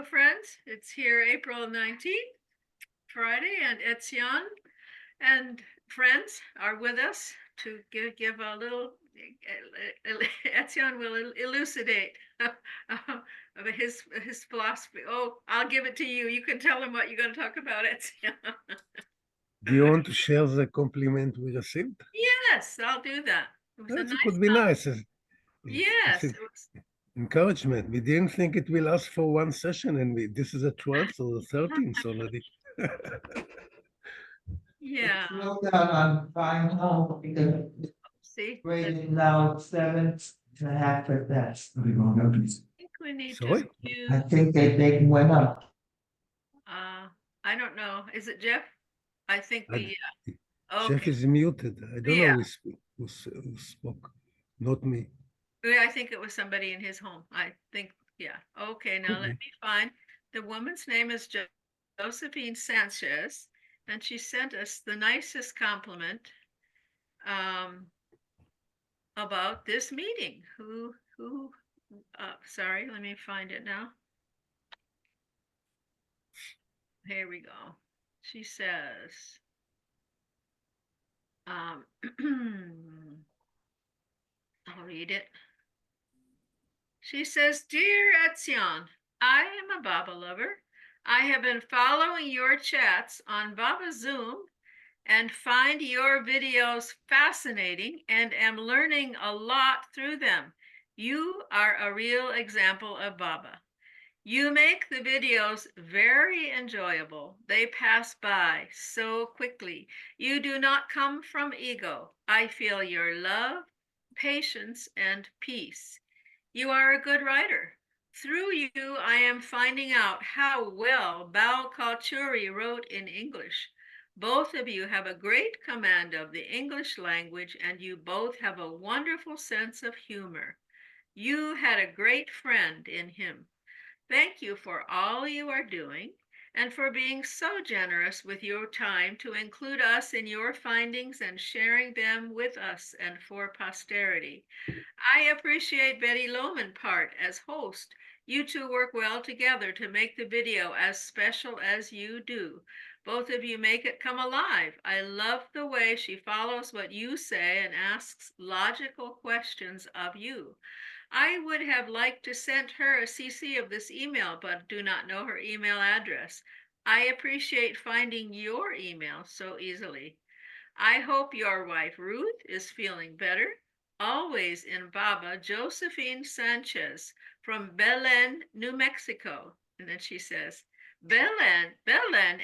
friends. It's here April 19th, Friday, and Etzion and friends are with us to give a little. Etzion will elucidate his philosophy. Oh, I'll give it to you. You can tell him what you're going to talk about, Etzion. Do you want to share the compliment we received? Yes, I'll do that. It was a It nice could be nice. Yes, it was. Encouragement. We didn't think it will last for one session, and this is the 12th or the 13th already. Yeah. Slow down on fine home because See, rated now 7.5%. I think we need Sorry? to use. I think they went up. I don't know. Is it Jeff? I think the. Jeff Okay. is muted. I don't Yeah. know who spoke, not me. Yeah, I think it was somebody in his home. I think, yeah. Okay, now Could let be. me find. The woman's name is Josephine Sanchez, and she sent us the nicest compliment about this meeting. Sorry, let me find it now. Here we go. She says, I'll read it. She says, Dear Etzion, I am a Baba lover. I have been following your chats on Baba Zoom and find your videos fascinating and am learning a lot through them. You are a real example of Baba. You make the videos very enjoyable. They pass by so quickly. You do not come from ego. I feel your love, patience, and peace. You are a good writer. Through you, I am finding out how well Bao Kalchuri wrote in English. Both of you have a great command of the English language, and you both have a wonderful sense of humor. You had a great friend in him. Thank you for all you are doing and for being so generous with your time to include us in your findings and sharing them with us and for posterity. I appreciate Betty Lowman part as host. You two work well together to make the video as special as you do. Both of you make it come alive. I love the way she follows what you say and asks logical questions of you. I would have liked to send her a CC of this email, but do not know her email address. I appreciate finding your email so easily. I hope your wife Ruth is feeling better. Always in Baba, Josephine Sanchez from Belen, New Mexico. And then she says, Belen,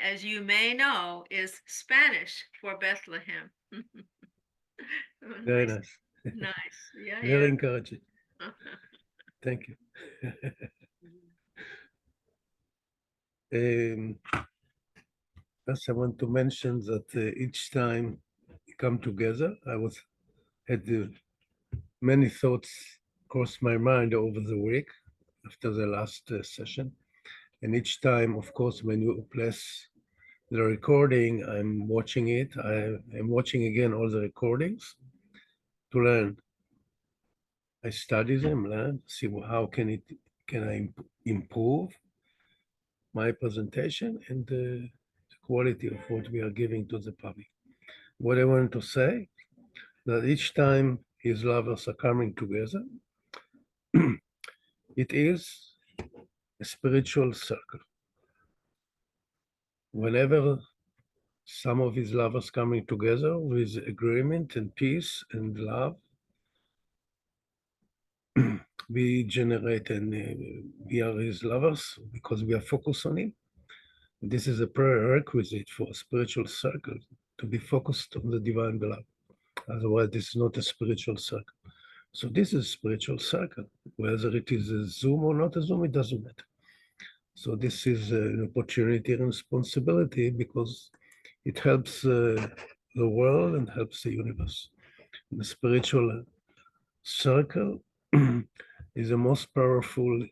as you may know, is Spanish for Bethlehem. Very Nice, nice. nice. Yeah, Very encouraging. Thank you. First, I want to mention that each time we come together, had many thoughts cross my mind over the week after the last session. And each time, of course, when you press the recording, I'm watching it. I'm watching again all the recordings to learn. I study them, learn, see how can I improve my presentation and the quality of what we are giving to the public. What I want to say that each time his lovers are coming together, it is a spiritual circle. Whenever some of his lovers coming together with agreement and peace and love, we generate and we are his lovers because we are focused on him. This is a prerequisite for a spiritual circle to be focused on the divine beloved. Otherwise, this is not a spiritual circle. So this is a spiritual circle. Whether it is a Zoom or not a Zoom, it doesn't matter. So this is an opportunity and responsibility because it helps the world and helps the universe. The spiritual circle is the most powerful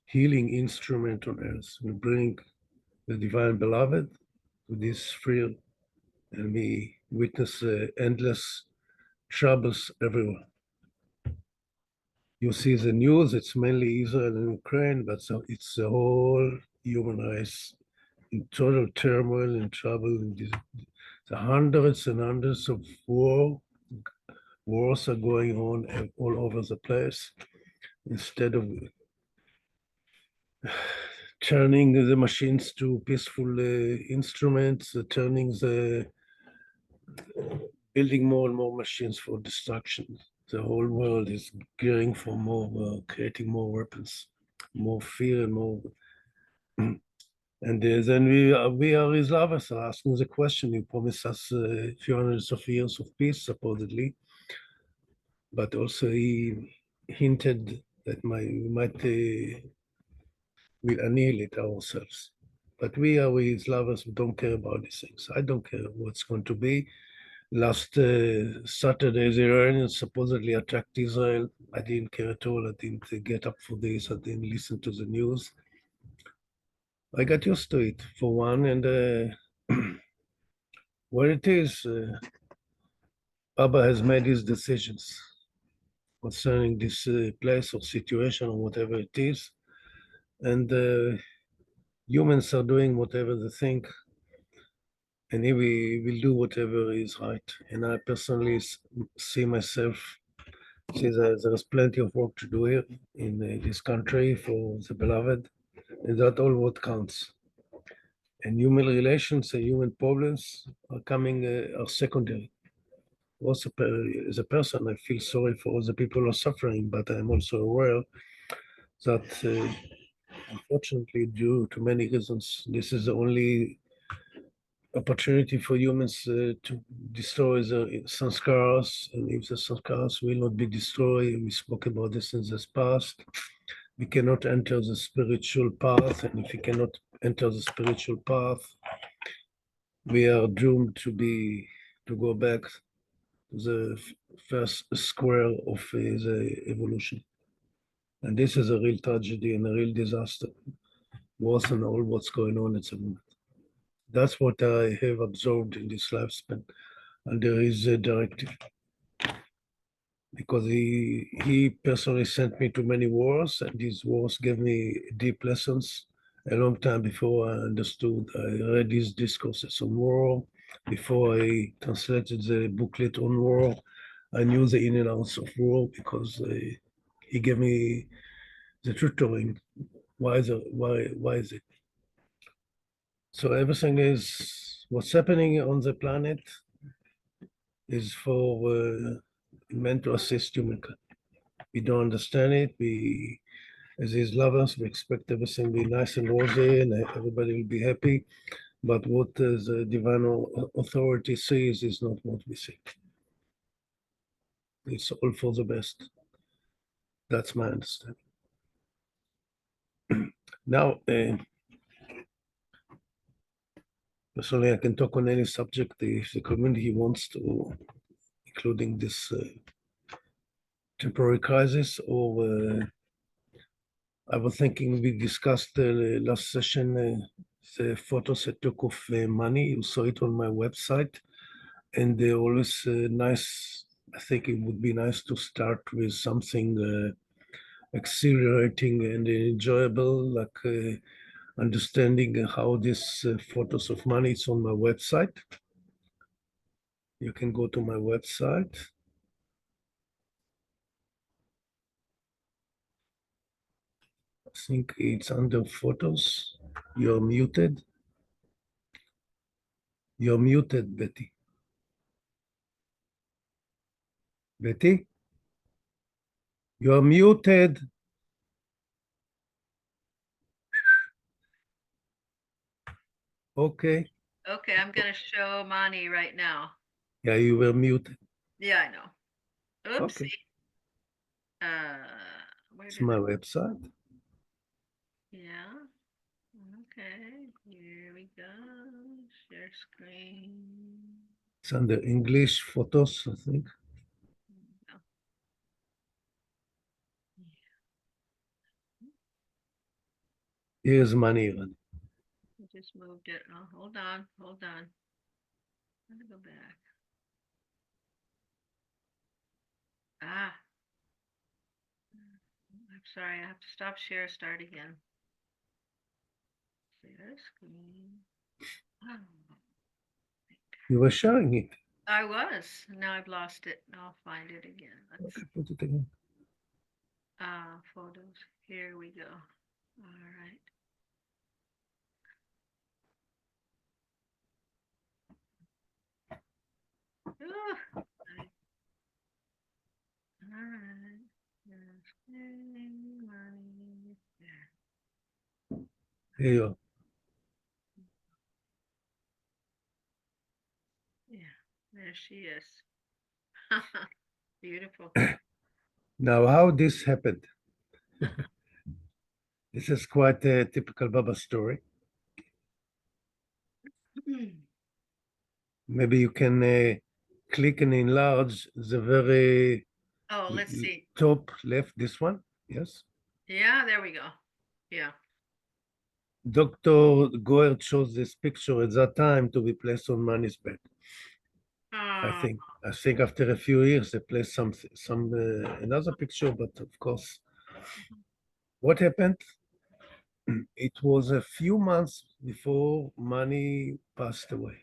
healing instrument on earth. We bring the divine beloved to this sphere and we witness endless troubles everywhere. You see the news, it's mainly Israel and Ukraine, but so it's the whole human race in total turmoil and trouble. The hundreds and hundreds of wars are going on all over the place. Instead of turning the machines to peaceful instruments, building more and more machines for destruction. The whole world is gearing for more, creating more weapons, more fear, and more. And then we are his lovers, are asking the question. He promised us a few hundreds of years of peace, supposedly, but also he hinted that we might will annihilate ourselves. But we are his lovers. We don't care about these things. I don't care what's going to be. Last Saturday, the Iranians supposedly attacked Israel. I didn't care at all. I didn't get up for this. I didn't listen to the news. I got used to it for one, and what it is, Abba has made his decisions concerning this place or situation or whatever it is, and humans are doing whatever they think, and he will do whatever is right. And I personally see myself, see that there's plenty of work to do here in this country for the beloved, and that's all what counts. And human relations and human problems are coming, are secondary. Also, as a person, I feel sorry for all the people who are suffering, but I'm also aware that, unfortunately, due to many reasons, this is the only opportunity for humans to destroy the sanskaras, and if the sanskaras will not be destroyed, we spoke about this in the past, we cannot enter the spiritual path, and if we cannot enter the spiritual path, we are doomed to go back to the first square of the evolution. And this is a real tragedy and a real disaster, worse than all what's going on at the moment. That's what I have absorbed in this lifespan. And there is a directive. Because he personally sent me to many wars, and these wars gave me deep lessons a long time before I understood. I read his discourses on war, before I translated the booklet on war. I knew the in and outs of war because he gave me the tutoring. Why is it? So everything is what's happening on the planet is meant to assist humankind. We don't understand it. We, as his lovers, we expect everything to be nice and rosy and everybody will be happy. But what the divine authority sees is not what we see. It's all for the best. That's my understanding. Now, personally, I can talk on any subject if the community wants to, including this temporary crisis, or I was thinking we discussed last session the photos I took of money. You saw it on my website, and they're always nice. I think it would be nice to start with something exhilarating and enjoyable, like understanding how these photos of money. It's on my website. You can go to my website. I think it's under photos. You're muted. You're muted, Betty. Betty? You're muted. Okay. Okay, I'm gonna show Mani right now. Yeah, you were muted. Yeah, I know. Okay. Oopsie. Where It's did my it? website. Yeah. Okay, here we go. Share screen. It's under English photos, I think. No. Here's money. Ivan. I just moved it. Oh, hold on. Let me go back. Ah. I'm sorry, I have to stop share, start again. Share screen. Oh, You were sharing it. I was, now I've lost it. I'll find it again. Let's, Okay, put it again. photos, here we go. All right. Ooh, all right. There's money there. Here you are. Yeah, there she is. Beautiful. Now, how this happened? This is quite a typical Baba story. Maybe you can click and enlarge the very Oh, let's see. top left, this one. Yes. Yeah, there we go. Yeah. Dr. Goer chose this picture at that time to be placed on Mani's bed. I Oh, think after a few years they placed some another picture, but of course, what happened? It was a few months before Mani passed away.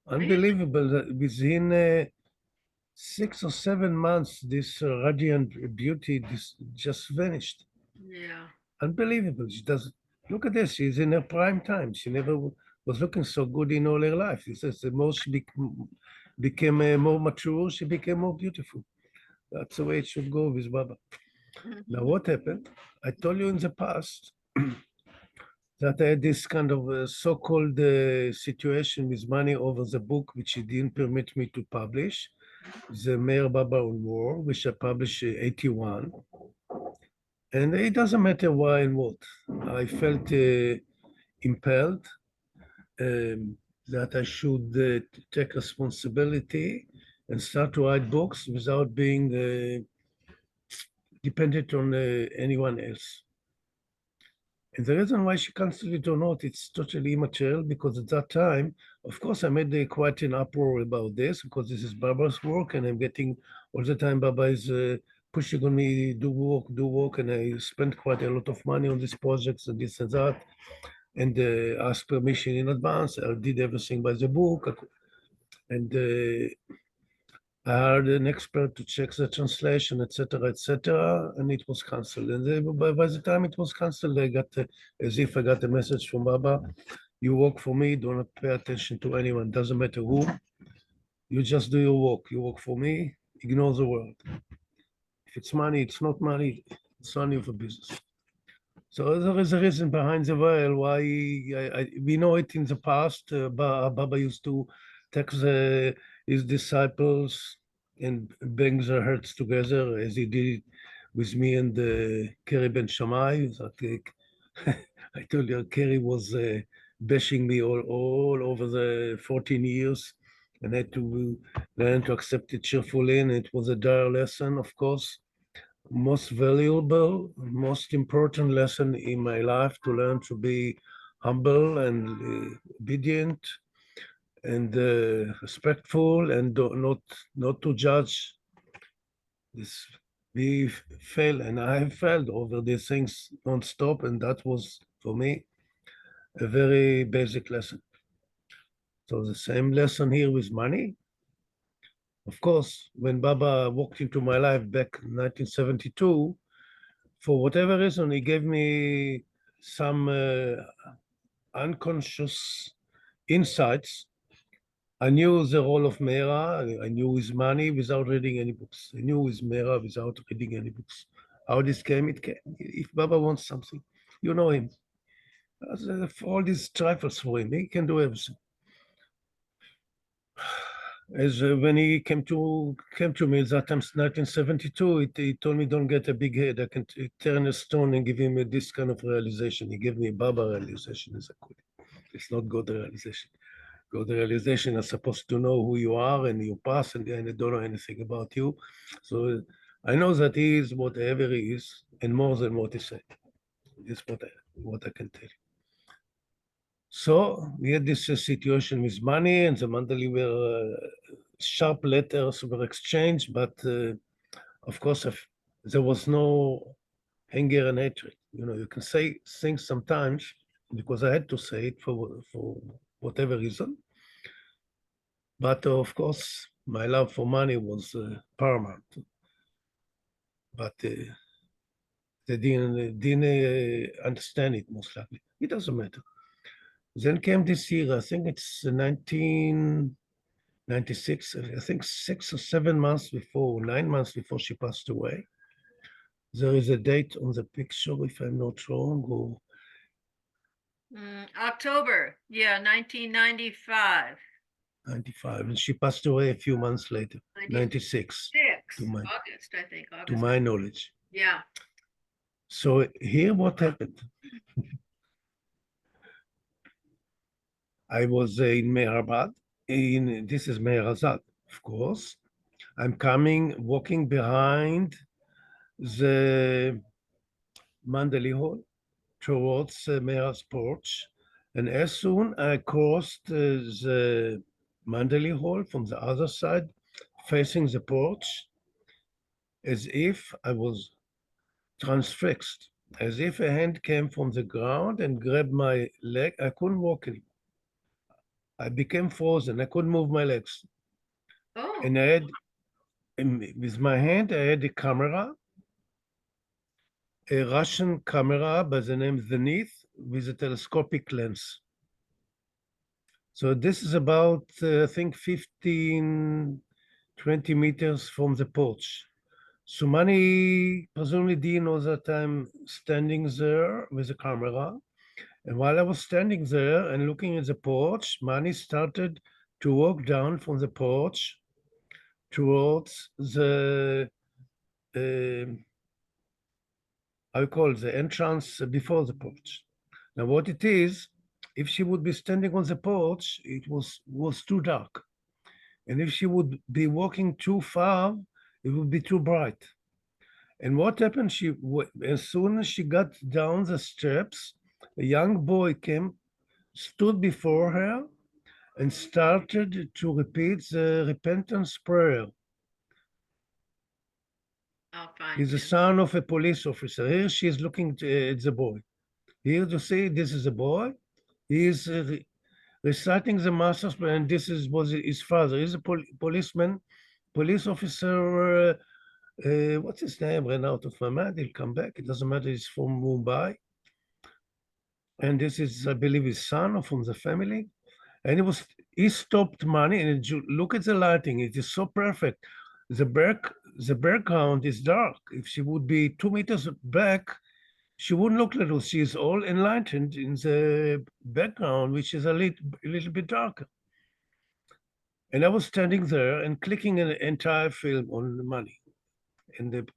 really? Unbelievable that within 6 or 7 months, this radiant beauty just vanished. Yeah. Unbelievable. She does. Look at this. She's in her prime time. She never was looking so good in all her life. She says the more she became more mature, she became more beautiful. That's the way it should go with Baba. Now, what happened? I told you in the past that I had this kind of so-called situation with money over the book, which he didn't permit me to publish, the Meir Baba on War, which I published in 81. And it doesn't matter why and what. I felt impelled that I should take responsibility and start to write books without being dependent on anyone else. And the reason why she canceled it or not, it's totally immaterial because at that time, of course, I made quite an uproar about this because this is Baba's work and I'm getting all the time Baba is pushing on me, do work, and I spent quite a lot of money on these projects and this and that, and asked permission in advance. I did everything by the book, and I hired an expert to check the translation, etc., and it was cancelled. And by the time it was cancelled, I got as if I got a message from Baba: "You work for me. Don't pay attention to anyone. Doesn't matter who. You just do your work. You work for me. Ignore the world. If it's money, it's not money. It's none of your business." So there is a reason behind the veil why we know it in the past. Baba used to take his disciples and bang their hearts together, as he did with me and Kerry Ben Shammai. I told you, Kerry was bashing me all over the 14 years, and I had to learn to accept it cheerfully, and it was a dire lesson, of course. Most valuable, most important lesson in my life to learn to be humble and obedient and respectful and not to judge. This we fail, and I have failed over these things non-stop, and that was for me a very basic lesson. So the same lesson here with money. Of course, when Baba walked into my life back in 1972, for whatever reason, he gave me some unconscious insights. I knew the role of Mera. I knew his money without reading any books. I knew his Mera without reading any books. How this came, it came. If Baba wants something, you know him. For all these trifles for him, he can do everything. As when he came to me at that time, 1972, he told me, "Don't get a big head. I can turn a stone and give him this kind of realization." He gave me a Baba realization, as I call it. It's not God realization. God realization is supposed to know who you are and your past, and I don't know anything about you. So I know that he is whatever he is, and more than what he said. This is what I can tell you. So we had this situation with money, and the mandali were sharp letters were exchanged, but of course, there was no anger and hatred. You know, you can say things sometimes because I had to say it for whatever reason. But of course, my love for money was paramount. But they didn't understand it most likely. It doesn't matter. Then came this year, I think it's 1996, I think 6 or 7 months before, 9 months before she passed away. There is a date on the picture, if I'm not wrong, or October, yeah, 1995. 95, and she passed away a few months later, 96, 96, to my August, I think, to August. my knowledge. Yeah. So here what happened. I was in Mehrabad, this is Meherazad, of course. I'm walking behind the mandali hall towards Meher's porch. And as soon I crossed the mandali hall from the other side, facing the porch, as if I was transfixed, as if a hand came from the ground and grabbed my leg. I couldn't walk anymore. I became frozen. I couldn't move my legs. Oh, And I had, with my hand, I had a camera, a Russian camera by the name Zenith with a telescopic lens. So this is about, I think, 15, 20 meters from the porch. So Mani presumably didn't know that I'm standing there with a camera. And while I was standing there and looking at the porch, Mani started to walk down from the porch towards the, I call it the entrance before the porch. Now what it is, if she would be standing on the porch, it was too dark. And if she would be walking too far, it would be too bright. And what happened, as soon as she got down the steps, a young boy came, stood before her, and started to repeat the repentance prayer. I'll find He's the him. son of a police officer. Here she is looking at the boy. Here you see, this is a boy. He is reciting the master's prayer, and was his father. He's a policeman, police officer. What's his name? Ran out of my mind. He'll come back. It doesn't matter. He's from Mumbai. And this is, I believe, his son or from the family. And he stopped Mani, and look at the lighting. It is so perfect. The background is dark. If she would be 2 meters back, she wouldn't look like this. She is all enlightened in the background, which is a little bit darker. And I was standing there and clicking an entire film on the Mani. And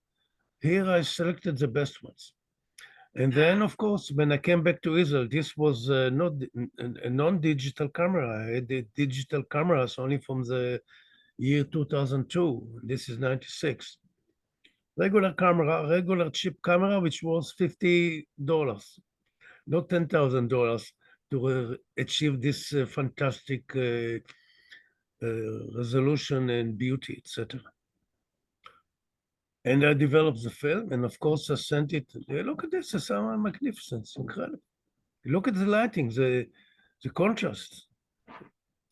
here I selected the best ones. And then, of course, when I came back to Israel, this was not a non-digital camera. I had the digital cameras only from the year 2002. This is 96. Regular camera, regular cheap camera, which was $50, not $10,000 to achieve this fantastic resolution and beauty, etc. And I developed the film, and of course I sent it. Look at this, it's magnificent, it's incredible. Look at the lighting, the contrast.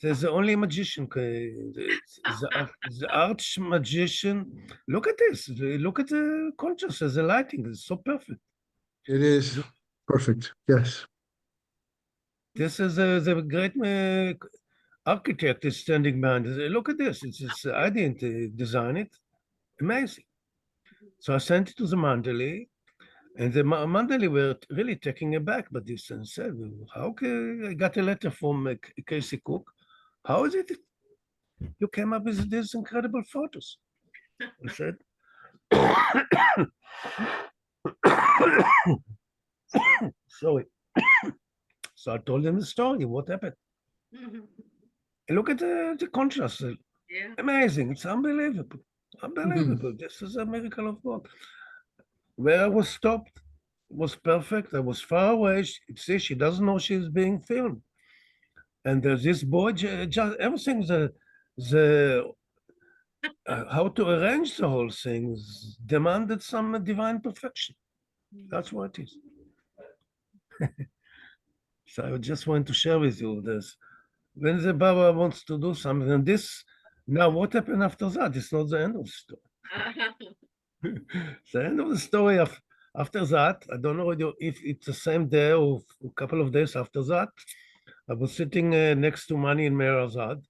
There's the only magician, the arch magician. Look at this, look at the contrast, the lighting, it's so perfect. It is perfect, yes. This is the great architect is standing behind it. Look at this, I didn't design it, amazing. So I sent it to the mandali, and the mandali were really taken aback by this and said, how can I got a letter from Casey Cook. How is it you came up with these incredible photos? I said, sorry. So I told them the story, what happened. And look at the contrast. Yeah. Amazing, it's unbelievable. Unbelievable. This is a miracle of God. Where I was stopped was perfect. I was far away. See, she doesn't know she's being filmed. And there's this boy, just everything, how to arrange the whole thing demanded some divine perfection. That's what it is. So I just want to share with you this. When the Baba wants to do something, and this, now what happened after that? It's not the end of the story. The end of the story after that, I don't know if it's the same day or a couple of days after that, I was sitting next to Mani in Meir Azad.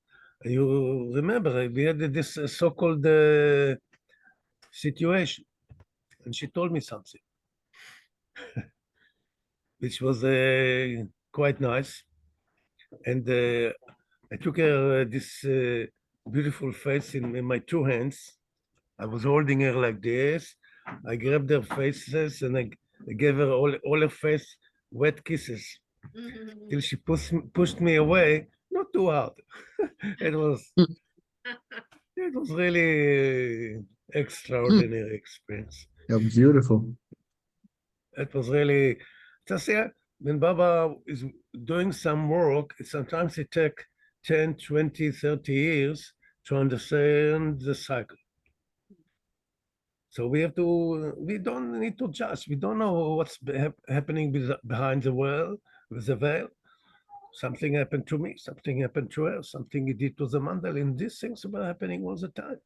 You remember, we had this so-called situation, and she told me something, which was quite nice. And I took her this beautiful face in my two hands. I was holding her like this. I grabbed her faces and I gave her all her face wet kisses till she pushed me away. Not too hard. it was it was really extraordinary experience. Yeah, beautiful. It was really just yeah, when Baba is doing some work, sometimes it takes 10, 20, 30 years to understand the cycle. So we don't need to judge. We don't know what's happening behind the veil, with the veil. Something happened to me, something happened to her, something he did to the mandali, and these things were happening all the time.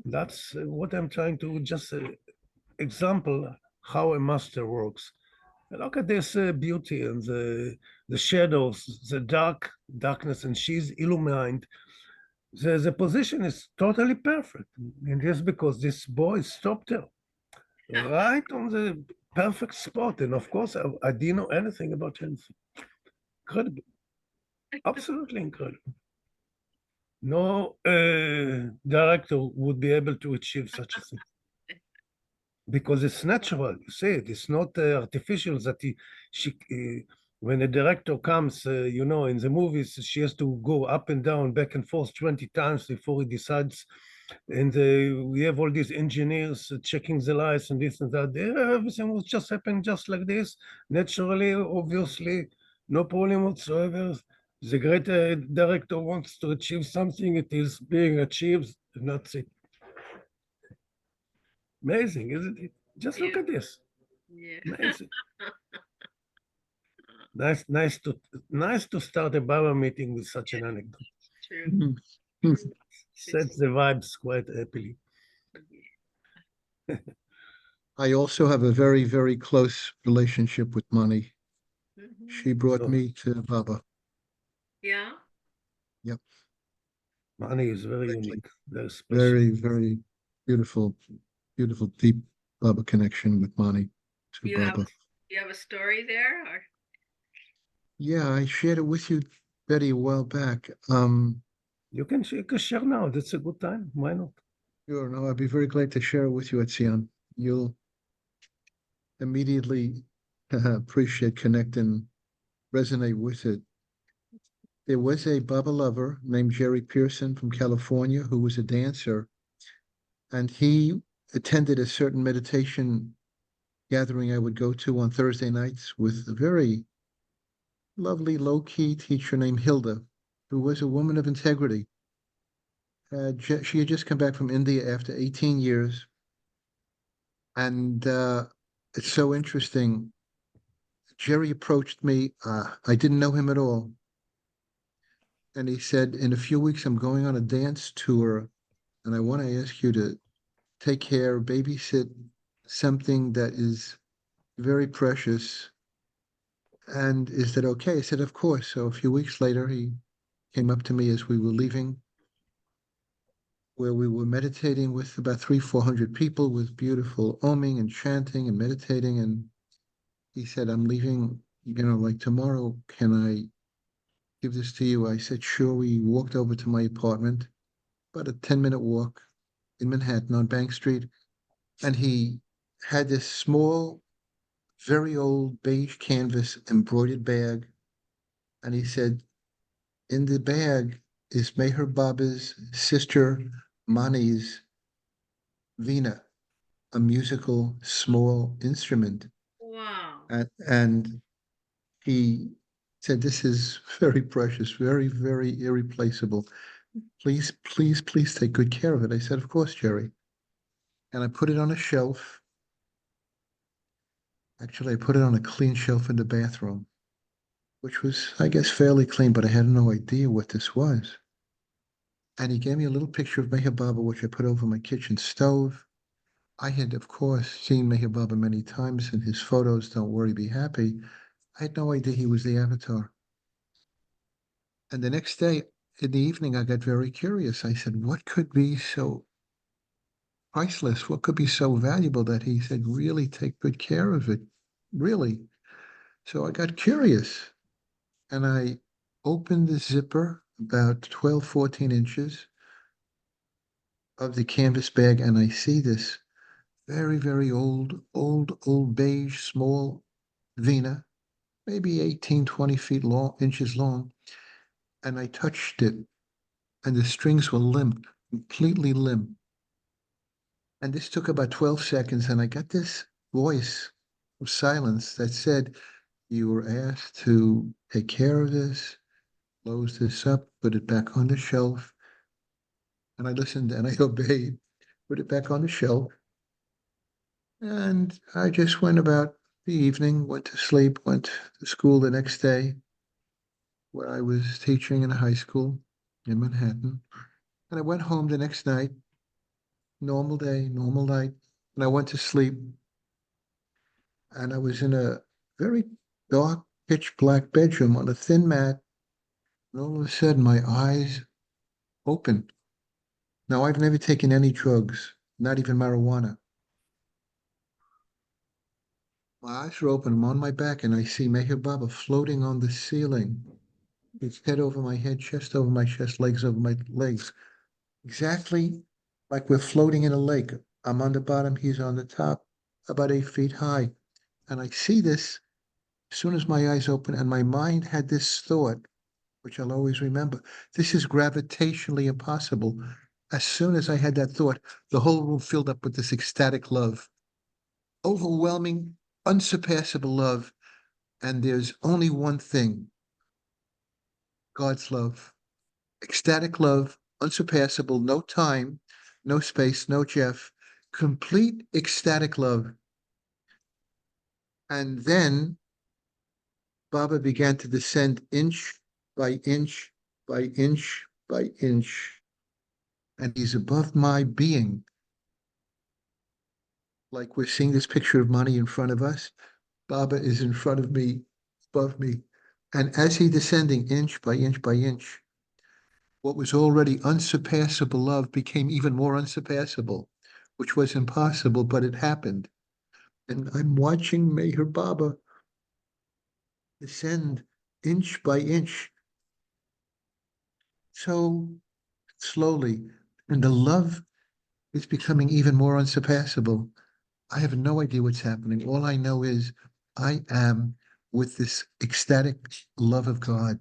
That's what I'm trying to just example how a master works. Look at this beauty and the shadows, the darkness, and she's illumined. The position is totally perfect, and just because this boy stopped her right on the perfect spot, and of course I didn't know anything about him. Incredible, absolutely incredible. No director would be able to achieve such a thing. Because it's natural. You see it. It's not artificial that when a director comes, in the movies, she has to go up and down, back and forth 20 times before he decides. And we have all these engineers checking the lights and this and that. Everything was just happening just like this, naturally, obviously, no problem whatsoever. The great director wants to achieve something, it is being achieved, and that's it. Amazing, isn't it? Just look Yeah. at this. Yeah. Amazing. Nice to start a Baba meeting with such an anecdote. True. Sets the vibes quite happily. I also have a very, very close relationship with Mani. Mhm. She brought So me to Baba. Yeah. Yep. Mani is very Exactly. unique, very special. Very, very beautiful, beautiful, deep Baba connection with Mani to You have Baba. you have a story there, or Yeah, I shared it with you, Betty, a while back. You can share now. That's a good time. Why not? Sure, no, I'd be very glad to share it with you, Etzion. You'll immediately appreciate, connect, and resonate with it. There was a Baba lover named Jerry Pearson from California who was a dancer, and he attended a certain meditation gathering I would go to on Thursday nights with a very lovely, low-key teacher named Hilda, who was a woman of integrity. She had just come back from India after 18 years, and it's so interesting. Jerry approached me. I didn't know him at all. And he said, in a few weeks, I'm going on a dance tour, and I want to ask you to take care, babysit something that is very precious. And is that okay? I said, of course. So a few weeks later, he came up to me as we were leaving, where we were meditating with about 400 people with beautiful oming and chanting and meditating. And he said, I'm leaving, like tomorrow. Can I give this to you? I said, sure. We walked over to my apartment, about a 10-minute walk in Manhattan on Bank Street. And he had this small, very old beige canvas embroidered bag. And he said, in the bag is Meher Baba's sister Mani's Veena, a musical small instrument. wow. And he said, this is very precious, very, very irreplaceable. Please, please, please take good care of it. I said, of course, Jerry. And I put it on a shelf. Actually, I put it on a clean shelf in the bathroom, which was, I guess, fairly clean, but I had no idea what this was. And he gave me a little picture of Meher Baba, which I put over my kitchen stove. I had, of course, seen Meher Baba many times in his photos, Don't Worry, Be Happy. I had no idea he was the avatar. And the next day, in the evening, I got very curious. I said, what could be so priceless? What could be so valuable that he said, really take good care of it? Really? So I got curious and I opened the zipper about 12, 14 inches of the canvas bag, and I see this very, very old beige small Vina, maybe 18, 20 feet long, inches long. And I touched it, and the strings were limp, completely limp. And this took about 12 seconds, and I got this voice of silence that said, you were asked to take care of this, close this up, put it back on the shelf. And I listened and I obeyed, put it back on the shelf. And I just went about the evening, went to sleep, went to school the next day, where I was teaching in a high school in Manhattan. And I went home the next night, normal day, normal night. And I went to sleep. And I was in a very dark, pitch black bedroom on a thin mat. And all of a sudden, my eyes opened. Now, I've never taken any drugs, not even marijuana. My eyes are open. I'm on my back, and I see Meher Baba floating on the ceiling. His head over my head, chest over my chest, legs over my legs. Exactly like we're floating in a lake. I'm on the bottom, he's on the top, about 8 feet high. And I see this as soon as my eyes open, and my mind had this thought, which I'll always remember. This is gravitationally impossible. As soon as I had that thought, the whole room filled up with this ecstatic love. Overwhelming, unsurpassable love. And there's only one thing, God's love. Ecstatic love, unsurpassable, no time, no space, no Jeff, complete ecstatic love. And then Baba began to descend inch by inch by inch by inch. And he's above my being. Like we're seeing this picture of money in front of us. Baba is in front of me, above me. And as he descending inch by inch by inch, what was already unsurpassable love became even more unsurpassable, which was impossible, but it happened. And I'm watching Meher Baba descend inch by inch, so slowly. And the love is becoming even more unsurpassable. I have no idea what's happening. All I know is I am with this ecstatic love of God.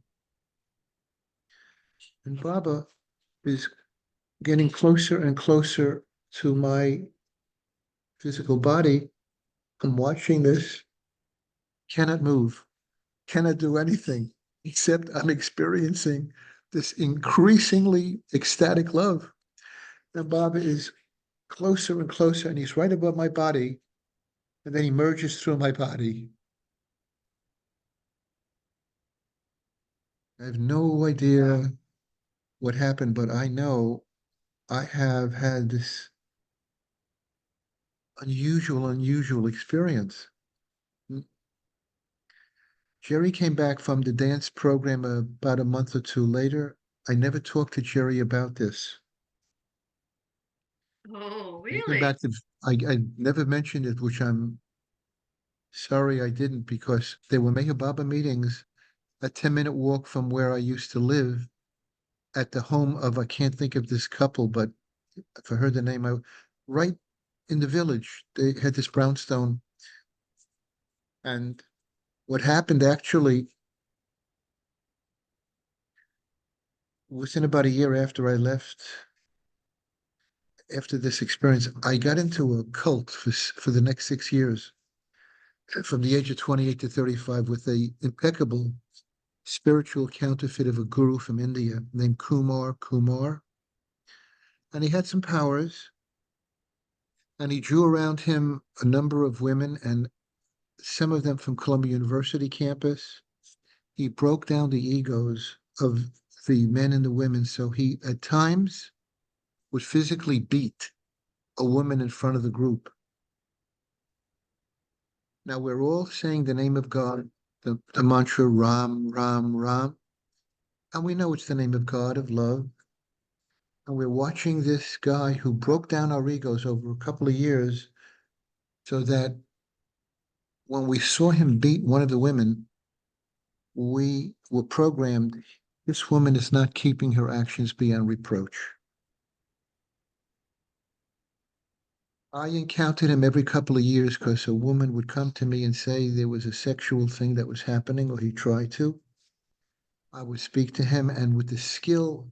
And Baba is getting closer and closer to my physical body. I'm watching this, cannot move, cannot do anything, except I'm experiencing this increasingly ecstatic love. And Baba is closer and closer, and he's right above my body, and then he merges through my body. I have no idea what happened, but I know I have had this unusual experience. Jerry came back from the dance program about a month or two later. I never talked to Jerry about this. Oh, He came really? back to, I never mentioned it, which I'm sorry I didn't, because there were Meher Baba meetings a 10-minute walk from where I used to live at the home of, I can't think of this couple, but if I heard the name, right in the village, they had this brownstone. And what happened actually, within about a year after I left, after this experience, I got into a cult for the next 6 years, from the age of 28 to 35, with a impeccable spiritual counterfeit of a guru from India named Kumar. And he had some powers, and he drew around him a number of women, and some of them from Columbia University campus. He broke down the egos of the men and the women. So he, at times, would physically beat a woman in front of the group. Now we're all saying the name of God, the mantra Ram, Ram, Ram. And we know it's the name of God, of love. And we're watching this guy who broke down our egos over a couple of years so that when we saw him beat one of the women, we were programmed, this woman is not keeping her actions beyond reproach. I encountered him every couple of years because a woman would come to me and say there was a sexual thing that was happening, or he tried to. I would speak to him, and with the skill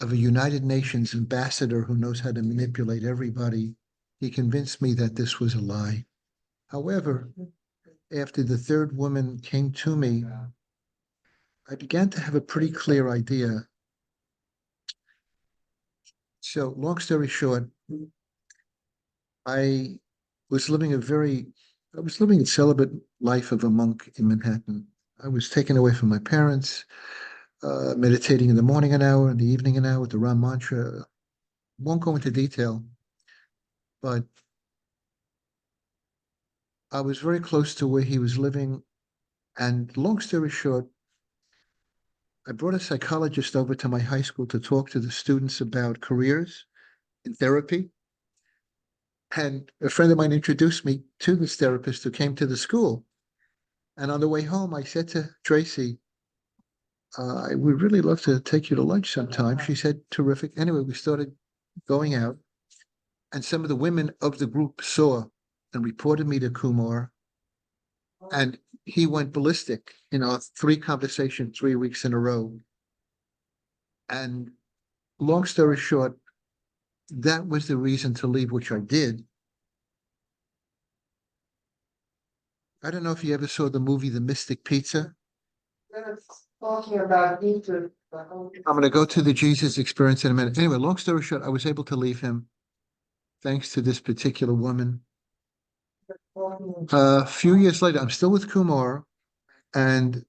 of a United Nations ambassador who knows how to manipulate everybody, he convinced me that this was a lie. However, after the third woman came to me, I began to have a pretty clear idea. So, long story short, I was living a celibate life of a monk in Manhattan. I was taken away from my parents, meditating in the morning an hour, in the evening an hour with the Ram mantra. Won't go into detail, but I was very close to where he was living. And long story short, I brought a psychologist over to my high school to talk to the students about careers in therapy. And a friend of mine introduced me to this therapist who came to the school. And on the way home, I said to Tracy, I would really love to take you to lunch sometime. She said, terrific. Anyway, we started going out. And some of the women of the group saw and reported me to Kumar. And he went ballistic, 3 conversations, 3 weeks in a row. And long story short, that was the reason to leave, which I did. I don't know if you ever saw the movie The Mystic Pizza. Talking about nature. I'm going to go to the Jesus experience in a minute. Anyway, long story short, I was able to leave him thanks to this particular woman. A few years later, I'm still with Kumar, and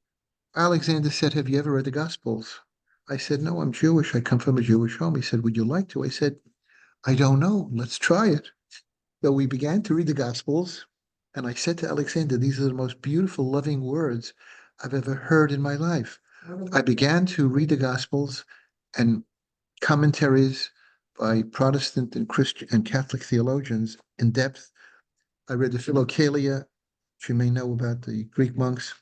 Alexander said, have you ever read the Gospels? I said, no, I'm Jewish. I come from a Jewish home. He said, would you like to? I said, I don't know. Let's try it. So we began to read the Gospels, and I said to Alexander, these are the most beautiful, loving words I've ever heard in my life. I began to read the Gospels and commentaries by Protestant and Christian and Catholic theologians in depth. I read the Philokalia, which you may know about the Greek monks,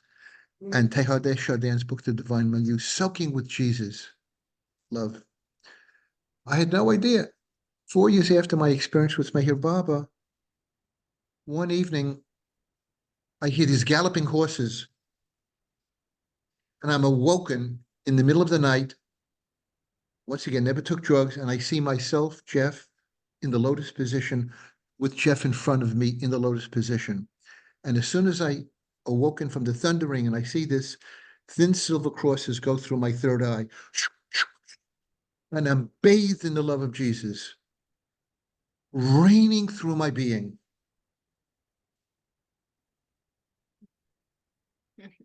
and Teilhard Chardin's book, The Divine Milieu, soaking with Jesus, love. I had no idea. 4 years after my experience with Meher Baba, one evening, I hear these galloping horses, and I'm awoken in the middle of the night. Once again, never took drugs, and I see myself, Jeff, in the lotus position with Jeff in front of me in the lotus position. And as soon as I awoken from the thundering and I see this thin silver crosses go through my third eye, and I'm bathed in the love of Jesus, raining through my being.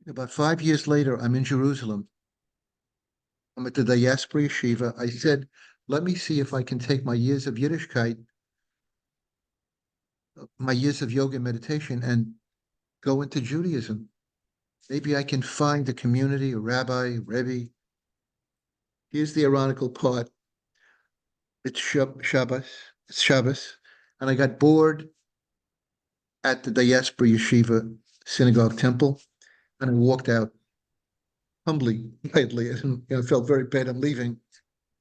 About 5 years later, I'm in Jerusalem. I'm at the Diaspora Yeshiva. I said, let me see if I can take my years of Yiddishkeit, my years of yoga and meditation, and go into Judaism. Maybe I can find a community, a rabbi, a rebbe. Here's the ironical part. It's Shabbos, and I got bored at the Diaspora Yeshiva Synagogue Temple, and I walked out humbly, quietly, and felt very bad. I'm leaving.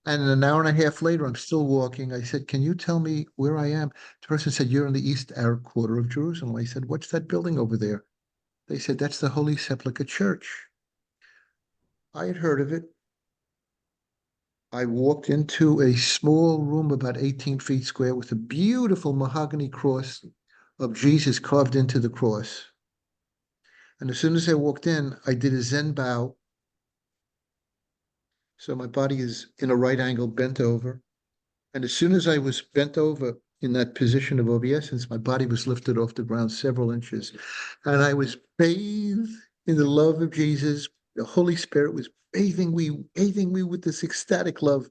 And an hour and a half later, I'm still walking. I said, can you tell me where I am? The person said, you're in the East Arab quarter of Jerusalem. I said, what's that building over there? They said, that's the Holy Sepulchre Church. I had heard of it. I walked into a small room about 18 feet square with a beautiful mahogany cross of Jesus carved into the cross. And as soon as I walked in, I did a Zen bow. So my body is in a right angle, bent over. And as soon as I was bent over in that position of obeisance, my body was lifted off the ground several inches, and I was bathed in the love of Jesus. The Holy Spirit was bathing me with this ecstatic love.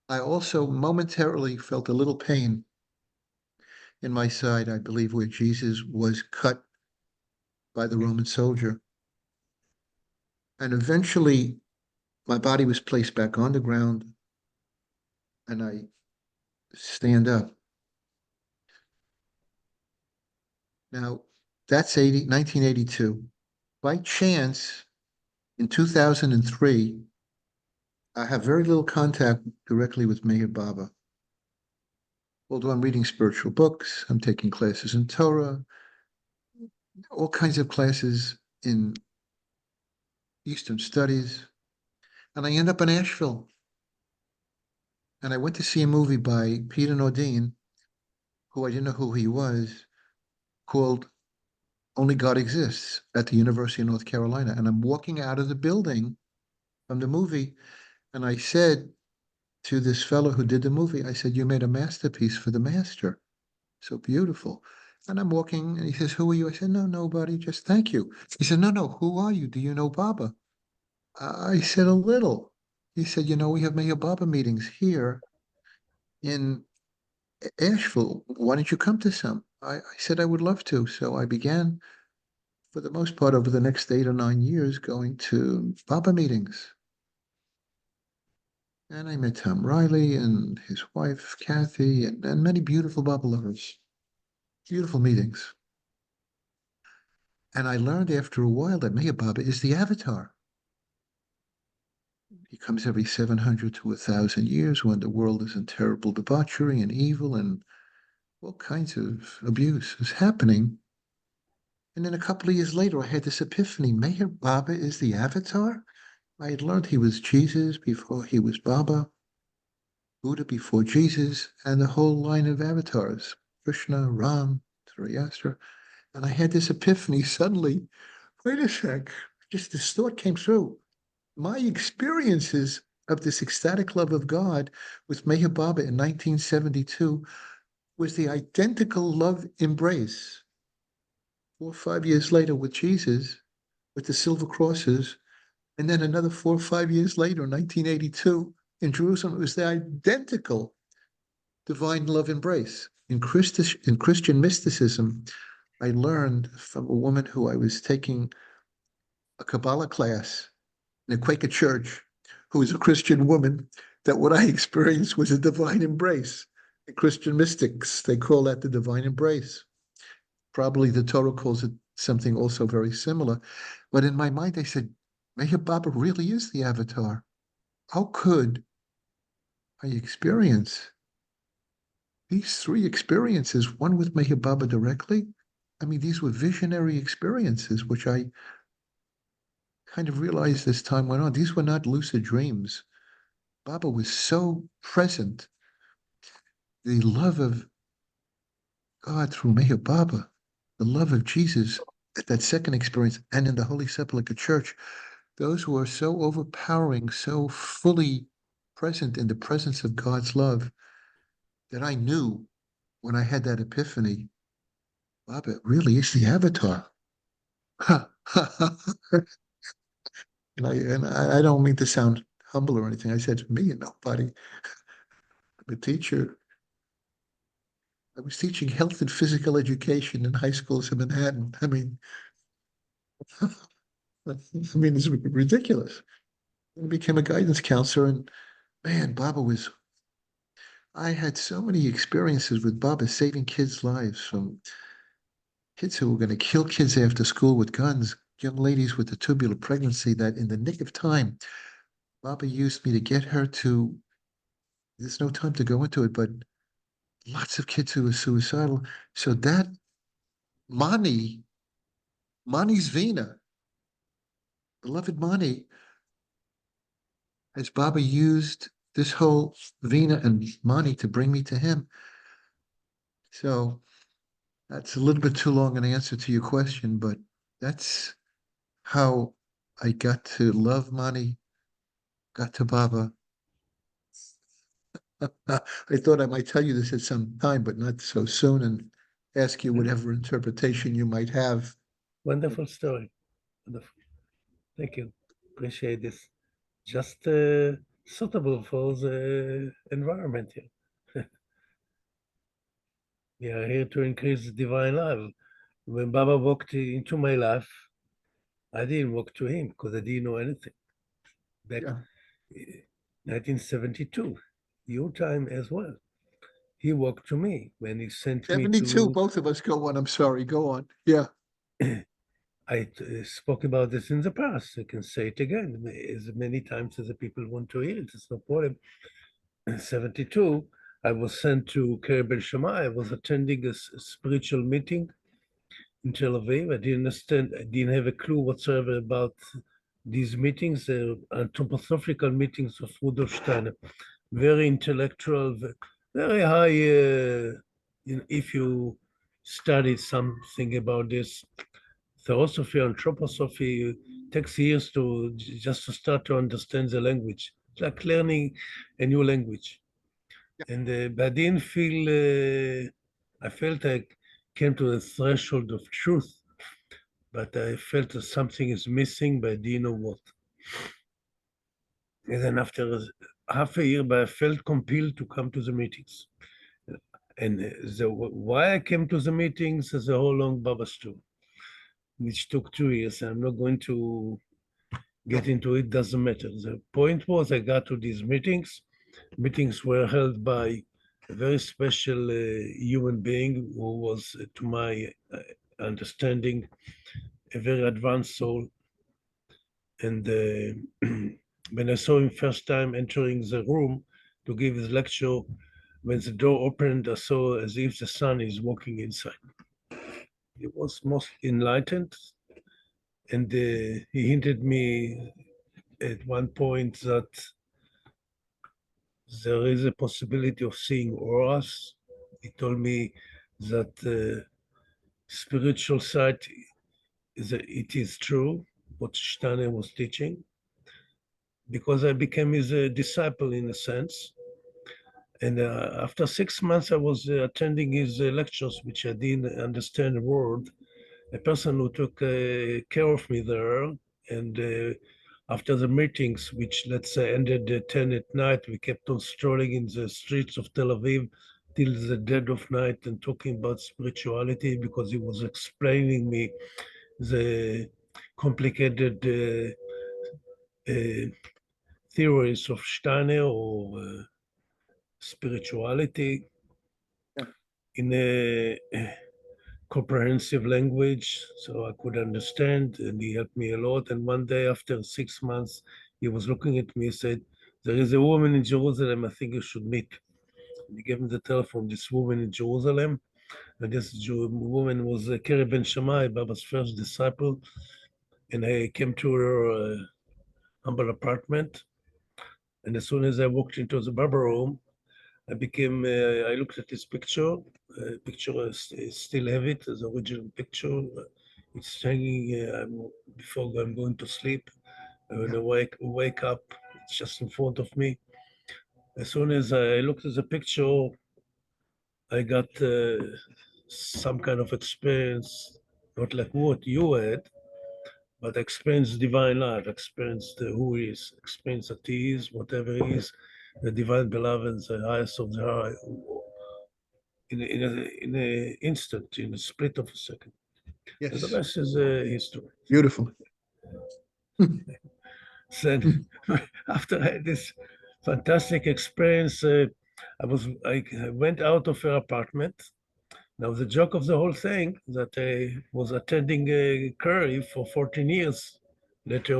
I also momentarily felt a little pain in my side, I believe, where Jesus was cut by the Roman soldier. And eventually, my body was placed back on the ground, and I stand up. Now, that's 1982. By chance, in 2003, I have very little contact directly with Meher Baba. Although I'm reading spiritual books, I'm taking classes in Torah, all kinds of classes in Eastern studies, and I end up in Asheville. And I went to see a movie by Peter Nordine, who I didn't know who he was, called Only God Exists at the University of North Carolina. And I'm walking out of the building from the movie, and I said to this fellow who did the movie, I said, "You made a masterpiece for the master. So beautiful." And I'm walking, and he says, "Who are you?" I said, "No, nobody, just thank you." He said, "No, who are you? Do you know Baba?" I said, "A little." He said, "We have Meher Baba meetings here in Asheville. Why don't you come to some?" I said I would love to. So I began, for the most part, over the next 8 or 9 years, going to Baba meetings. And I met Tom Riley and his wife, Kathy, and many beautiful Baba lovers. Beautiful meetings. And I learned after a while that Meher Baba is the avatar. He comes every 700 to 1,000 years when the world is in terrible debauchery and evil and all kinds of abuse is happening. And then a couple of years later, I had this epiphany. Meher Baba is the avatar? I had learned he was Jesus before he was Baba, Buddha before Jesus, and the whole line of avatars, Krishna, Ram, Zoroaster. And I had this epiphany suddenly. Wait a sec, just this thought came through. My experiences of this ecstatic love of God with Meher Baba in 1972 was the identical love embrace 4 or 5 years later with Jesus, with the silver crosses, and then another 4 or 5 years later, in 1982, in Jerusalem, it was the identical divine love embrace. In Christian mysticism, I learned from a woman who I was taking a Kabbalah class in a Quaker church, who was a Christian woman, that what I experienced was a divine embrace. In Christian mystics, they call that the divine embrace. Probably the Torah calls it something also very similar. But in my mind, I said, Meher Baba really is the avatar. How could I experience these 3 experiences, one with Meher Baba directly? I mean, these were visionary experiences, which I kind of realized as time went on. These were not lucid dreams. Baba was so present. The love of God through Meher Baba, the love of Jesus at that second experience, and in the Holy Sepulchre Church, those who are so overpowering, so fully present in the presence of God's love, that I knew when I had that epiphany, Baba really is the avatar. And I don't mean to sound humble or anything. I said, to me, nobody. I'm a teacher. I was teaching health and physical education in high schools in Manhattan. I mean, it's ridiculous. I became a guidance counselor, and man, I had so many experiences with Baba saving kids' lives, from kids who were going to kill kids after school with guns, young ladies with a tubular pregnancy that in the nick of time, Baba used me to get her to, there's no time to go into it, but lots of kids who were suicidal. So that Mani's Vina, beloved Mani, as Baba used this whole Vina and Mani to bring me to him. So that's a little bit too long an answer to your question, but that's how I got to love Mani, got to Baba. I thought I might tell you this at some time, but not so soon, and ask you whatever interpretation you might have. Wonderful story. Wonderful. Thank you. Appreciate this. Just suitable for the environment here. We are here to increase the divine love. When Baba walked into my life, I didn't walk to him because I didn't know anything. Back Yeah. 1972, your time as well. He walked to me when he sent me 72, to. both of us go on. I'm sorry, go on. Yeah. I spoke about this in the past. I can say it again as many times as the people want to hear it. It's no problem. In 72, I was sent to Kerben Shammai. I was attending a spiritual meeting in Tel Aviv. I didn't understand. I didn't have a clue whatsoever about these meetings. They're anthroposophical meetings of Rudolf Steiner. Very intellectual, very high. If you studied something about this, theosophy, anthroposophy, takes years to just to start to understand the language. It's like learning a new language. And but I didn't feel. I felt I came to the threshold of truth, but I felt that something is missing, but I didn't know what. And then after half a year, but I felt compelled to come to the meetings. And why I came to the meetings is a whole long Baba story, which took 2 years. I'm not going to get into it, doesn't matter. The point was I got to these meetings. Meetings were held by a very special human being who was, to my understanding, a very advanced soul. And when I saw him first time entering the room to give his lecture, when the door opened, I saw as if the sun is walking inside. He was most enlightened, and he hinted me at one point that there is a possibility of seeing auras. He told me that spiritual side it is true what Steiner was teaching, because I became his disciple in a sense. And after 6 months, I was attending his lectures, which I didn't understand a word. A person who took care of me there, and after the meetings, which let's say ended at 10 at night, we kept on strolling in the streets of Tel Aviv till the dead of night and talking about spirituality, because he was explaining me the complicated theories of Steiner or spirituality Yeah. in a comprehensive language, so I could understand, and he helped me a lot. And one day, after 6 months, he was looking at me and said, "There is a woman in Jerusalem I think you should meet." And he gave me the telephone, this woman in Jerusalem. And this woman was Keri Ben Shammai, Baba's first disciple. And I came to her humble apartment. And as soon as I walked into the Baba room, I looked at this picture. Picture I still have it as original picture. It's hanging before I'm going to sleep. When I wake up, it's just in front of me. As soon as I looked at the picture, I got some kind of experience, not like what you had, but experience divine life, experience who he is, experience that he is, whatever he is, the divine beloved, the highest of the high, in a instant, in a split of a second. And the Yes. rest is history. Beautiful. Then after I had this fantastic experience, I went out of her apartment. Now the joke of the whole thing that I was attending Curry for 14 years. Later,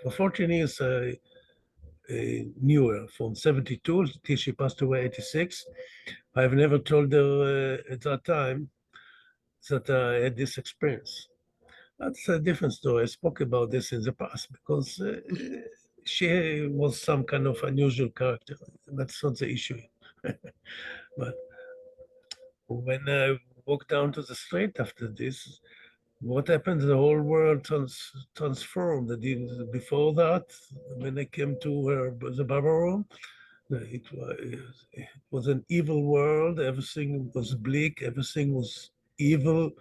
for 14 years, I knew her from 72 till she passed away 86. I've never told her at that time that I had this experience. That's a different story. I spoke about this in the past because she was some kind of unusual character. That's not the issue. But when I walked down to the street after this, what happened? The whole world transformed. Before that, when I came to her, the Baba room, It was an evil world. Everything was bleak. Everything was evil.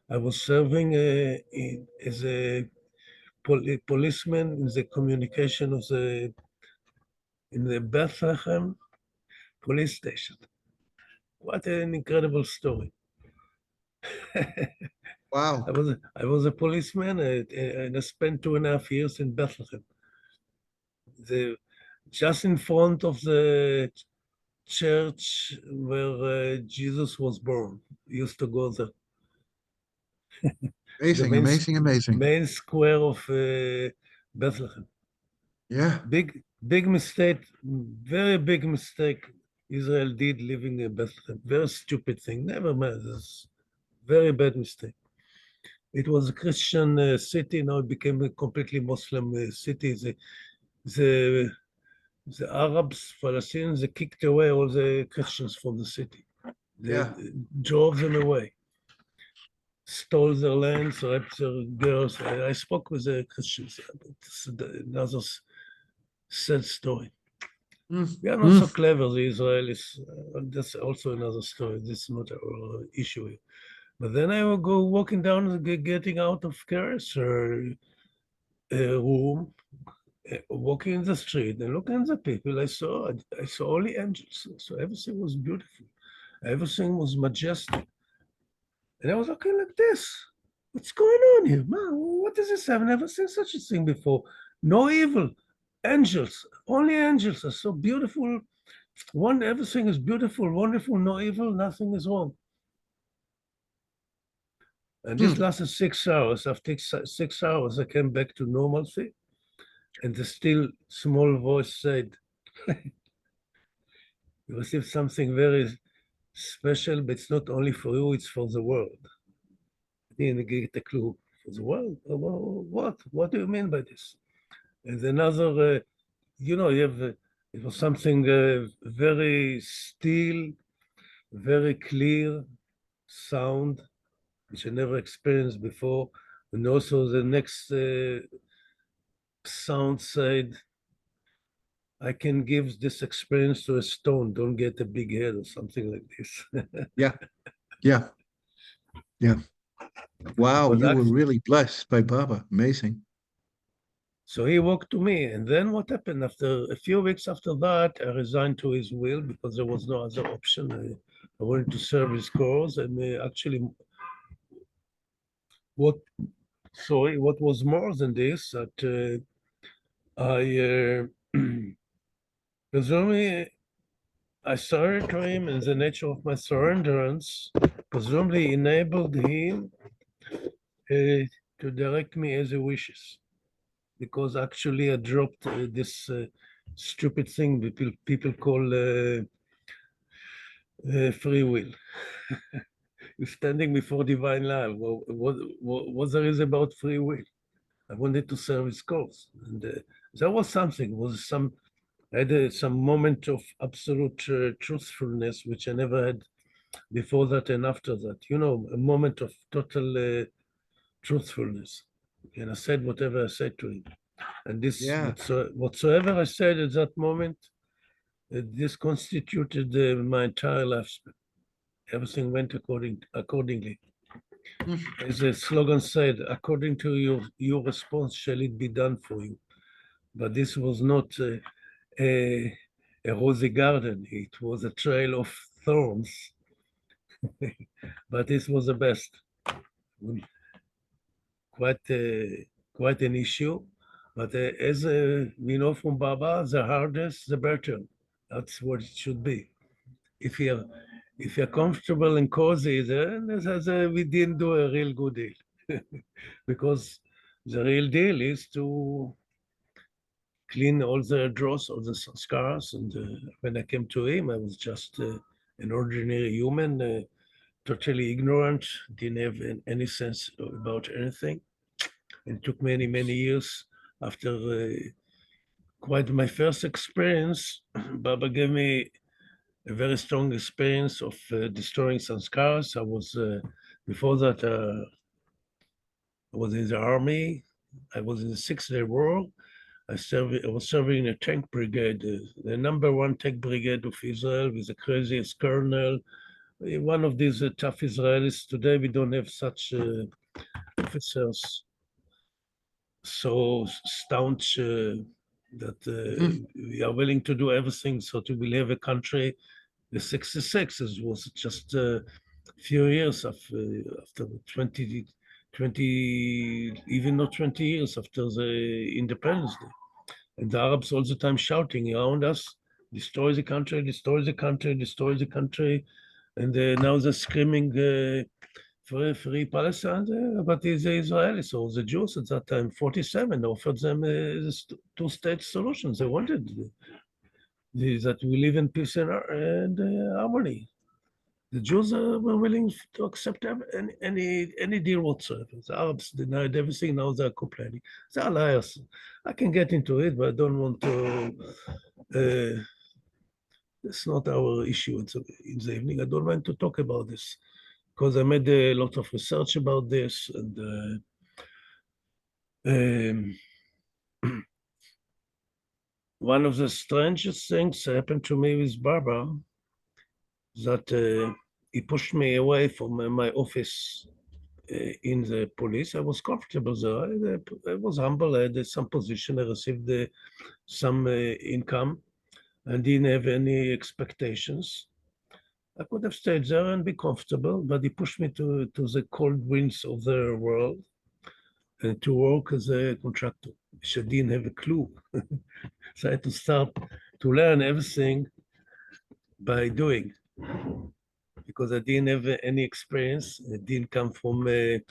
I was serving as a policeman in the communication of in the Bethlehem police station. What an incredible story! Wow. I was a policeman and I spent 2.5 years in Bethlehem. Just in front of the church where Jesus was born. Used to go there. The Amazing, amazing, amazing. main square of Bethlehem. Yeah. Big mistake, very big mistake Israel did living in Bethlehem. Very stupid thing. Never mind. This very bad mistake. It was a Christian city. Now it became a completely Muslim city. The Arabs, Palestinians, they kicked away all the Christians from the city. They Yeah. drove them away, stole their lands, raped their girls. I spoke with the Christians, but it's another sad story. We are not so clever, the Israelis. That's also another story. This is not our issue here. But then I will go walking down, getting out of Keres room, walking in the street and looking at the people. I saw only angels. So everything was beautiful. Everything was majestic. And I was looking like this. What's going on here? Man, what is this? I've never seen such a thing before. No evil. Angels. Only angels are so beautiful. Everything is beautiful, wonderful, no evil, nothing is wrong. And this lasted 6 hours. After 6 hours, I came back to normalcy. And the still small voice said, you received something very special, but it's not only for you, it's for the world. I didn't get a clue. For the world? What? What do you mean by this? And another, you have, it was something very still, very clear sound, which I never experienced before. And also the next sound said, I can give this experience to a stone, don't get a big head or something like this. Yeah. Yeah. Yeah. Wow, But you were actually, really blessed by Baba. Amazing. so he walked to me, and then what happened? After a few weeks after that, I resigned to his will because there was no other option. I wanted to serve his cause, and actually, what was more than this, that I presumably I surrendered to him, and the nature of my surrenderance presumably enabled him to direct me as he wishes. Because actually I dropped this stupid thing that people call free will. You're standing before divine love. What there is about free will? I wanted to serve his cause, and there was something. I had some moment of absolute truthfulness, which I never had before that and after that. A moment of total truthfulness, and I said whatever I said to him. And this, Yeah. whatsoever I said at that moment, this constituted my entire lifespan. Everything went accordingly. As the slogan said, according to your response shall it be done for you. But this was not a rosy garden. It was a trail of thorns. But this was the best. Quite an issue. But as we know from Baba, the hardest, the better. That's what it should be. If you're comfortable and cozy, then we didn't do a real good deal. Because the real deal is to clean all the dross, all the scars. And when I came to him, I was just an ordinary human, totally ignorant, didn't have any sense about anything. It took many, many years after quite my first experience. Baba gave me a very strong experience of destroying some scars. I was, before that, I was in the army. I was in the 6-Day War. I was serving in a tank brigade, the #1 tank brigade of Israel with the craziest colonel. One of these tough Israelis. Today we don't have such officers so staunch that we are willing to do everything so to will have a country. The 66 was just a few years after 20, even not 20 years after the Independence Day. And the Arabs all the time shouting around us, destroy the country, destroy the country, destroy the country. And now they're screaming free Palestine, but the Israelis or the Jews at that time, 47, offered them a two-state solution. They wanted that we live in peace and harmony. The Jews were willing to accept any deal whatsoever. The Arabs denied everything. Now they're complaining. They're liars. I can get into it, but I don't want to. It's not our issue in the evening. I don't want to talk about this because I made a lot of research about this, and one of the strangest things happened to me with Barbara that he pushed me away from my office in the police. I was comfortable there. I was humble. I had some position. I received some income and didn't have any expectations. I could have stayed there and be comfortable, but he pushed me to the cold winds of the world and to work as a contractor, which I didn't have a clue. So I had to start to learn everything by doing, because I didn't have any experience. I didn't come from a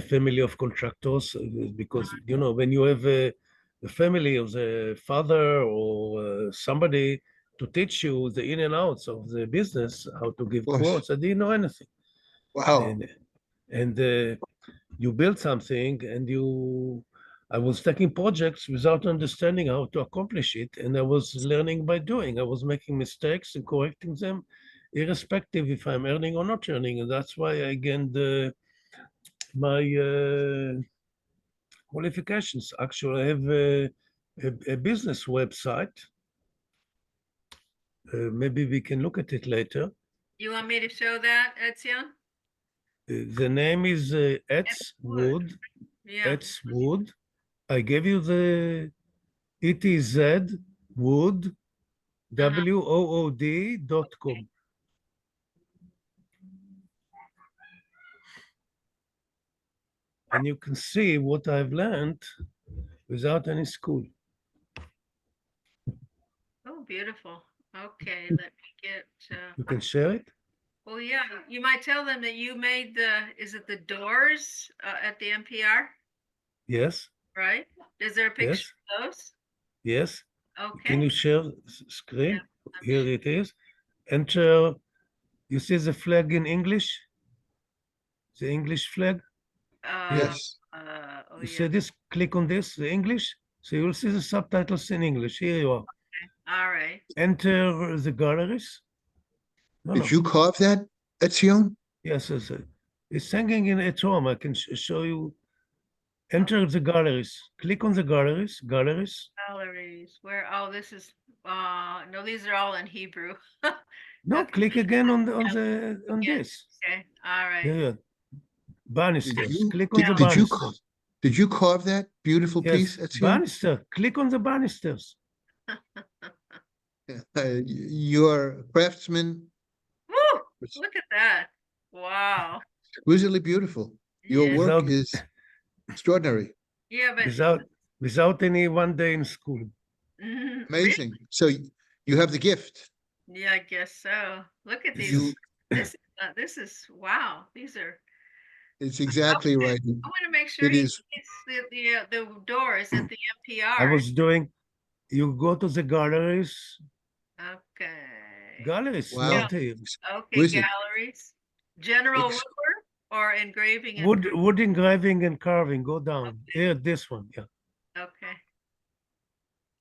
family of contractors, because, you know, when you have a family of the father or somebody to teach you the in and outs of the business, how to give course. quotes, I didn't know anything. Wow. And you build something and I was taking projects without understanding how to accomplish it, and I was learning by doing. I was making mistakes and correcting them, irrespective if I'm earning or not earning, and that's why I gained my qualifications. Actually, I have a business website. Maybe we can look at it later. You want me to show that, Etzion? The name is Etzwood. Yeah. Etzwood. I gave you the ETZ Wood, WOOD.com. And you can see what I've learned without any school. Oh, beautiful. Okay, let me get, You can share it? oh yeah, you might tell them that you made is it the doors at the NPR, Yes, right? Is there a picture yes, of those? yes. Can Okay. you share screen? Yeah, I'm Here it is. Enter, you see the flag in English? The English flag? Yes. Oh You yeah. see this? Click on this, the English. So you'll see the subtitles in English. Here you are. All right. Enter the galleries. No, Did no. you carve that, Etzion? Yes, it's hanging at home. I can show you. Enter the galleries. Click on the galleries. Galleries. Galleries. Where? Oh, this is. No, these are all in Hebrew. No, Okay. click again on Yeah. this. Okay. All right. Yeah. Banisters. Click on Did, the did you banisters. did you carve that beautiful Yes, piece, Etzion? banister. Click on the banisters. Your craftsman, Woo! Look at that. Wow. exquisitely beautiful. Your Yeah. work Without is extraordinary, Yeah, but without any one day in school. really? amazing. So you have the gift. Yeah, I guess so. Look at these. You, This is wow. These are. it's exactly right. I want to make sure It he is. gets the doors at the I NPR. was doing. You go to the galleries. Okay. Galleries, Wow. not here. Okay, Exquisite. galleries. General Ex- woodwork or engraving and Wood engraving and carving. Go down. Here, this one. Yeah. okay.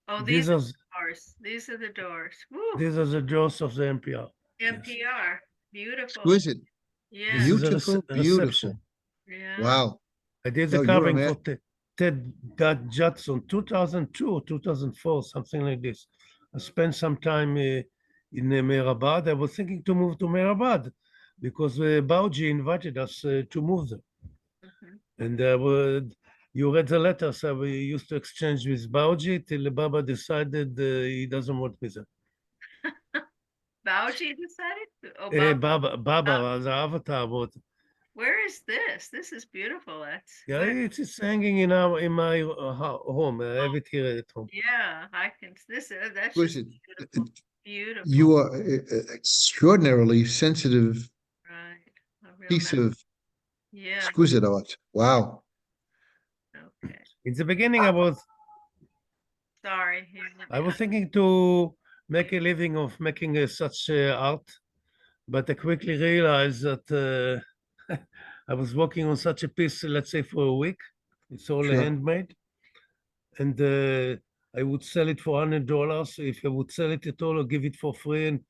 Oh, These these are are the doors. These are the doors. Woo. these are the doors of the NPR. Yes. NPR. Beautiful. Exquisite. Yeah. This is a Beautiful, reception. beautiful. Yeah. Wow. I did the No, you're a carving man. for Ted Judson, 2002, 2004, something like this. I spent some time in Mehrabad. I was thinking to move to Mehrabad because Bauji invited us to move there. Mhm. And you read the letter, so we used to exchange with Bauji till Baba decided he doesn't want me there. Bauji decided? Oh, Baba, the avatar, but where is this? This is beautiful. yeah, Where? it's hanging in my home. I have it here at home. Yeah, I can, that's Was just it? beautiful. Beautiful. You are extraordinarily sensitive Right. A real piece nice. of Yeah, exquisite art. Wow. okay. In the beginning, I was Sorry. thinking to make a living of making such art, but I quickly realized that I was working on such a piece, let's say, for a week. It's all Sure. handmade, and I would sell it for $100. If I would sell it at all or give it for free, and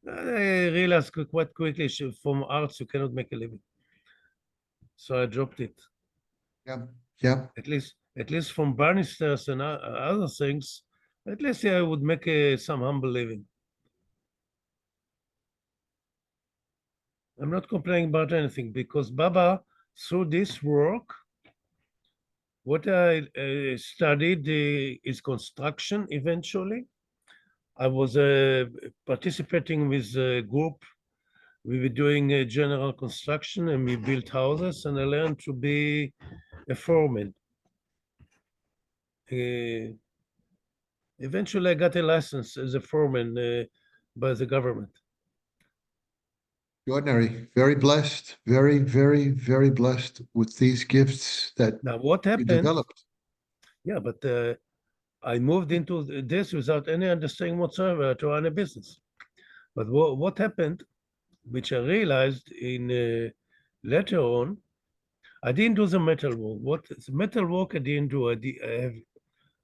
I realized quite quickly from arts you cannot make a living, so I dropped it. Yeah. Yeah. At least from banisters and other things, at least I would make some humble living. I'm not complaining about anything because Baba, through this work, what I studied is construction eventually. I was participating with a group. We were doing general construction and we built houses, and I learned to be a foreman. Eventually, I got a license as a foreman by the government. Extraordinary. Very blessed. Very, very, very blessed with these gifts that Now, what you happened? developed. Yeah, but I moved into this without any understanding whatsoever to run a business. But what happened, which I realized in later on, I didn't do the metal work. What the metal work I didn't do.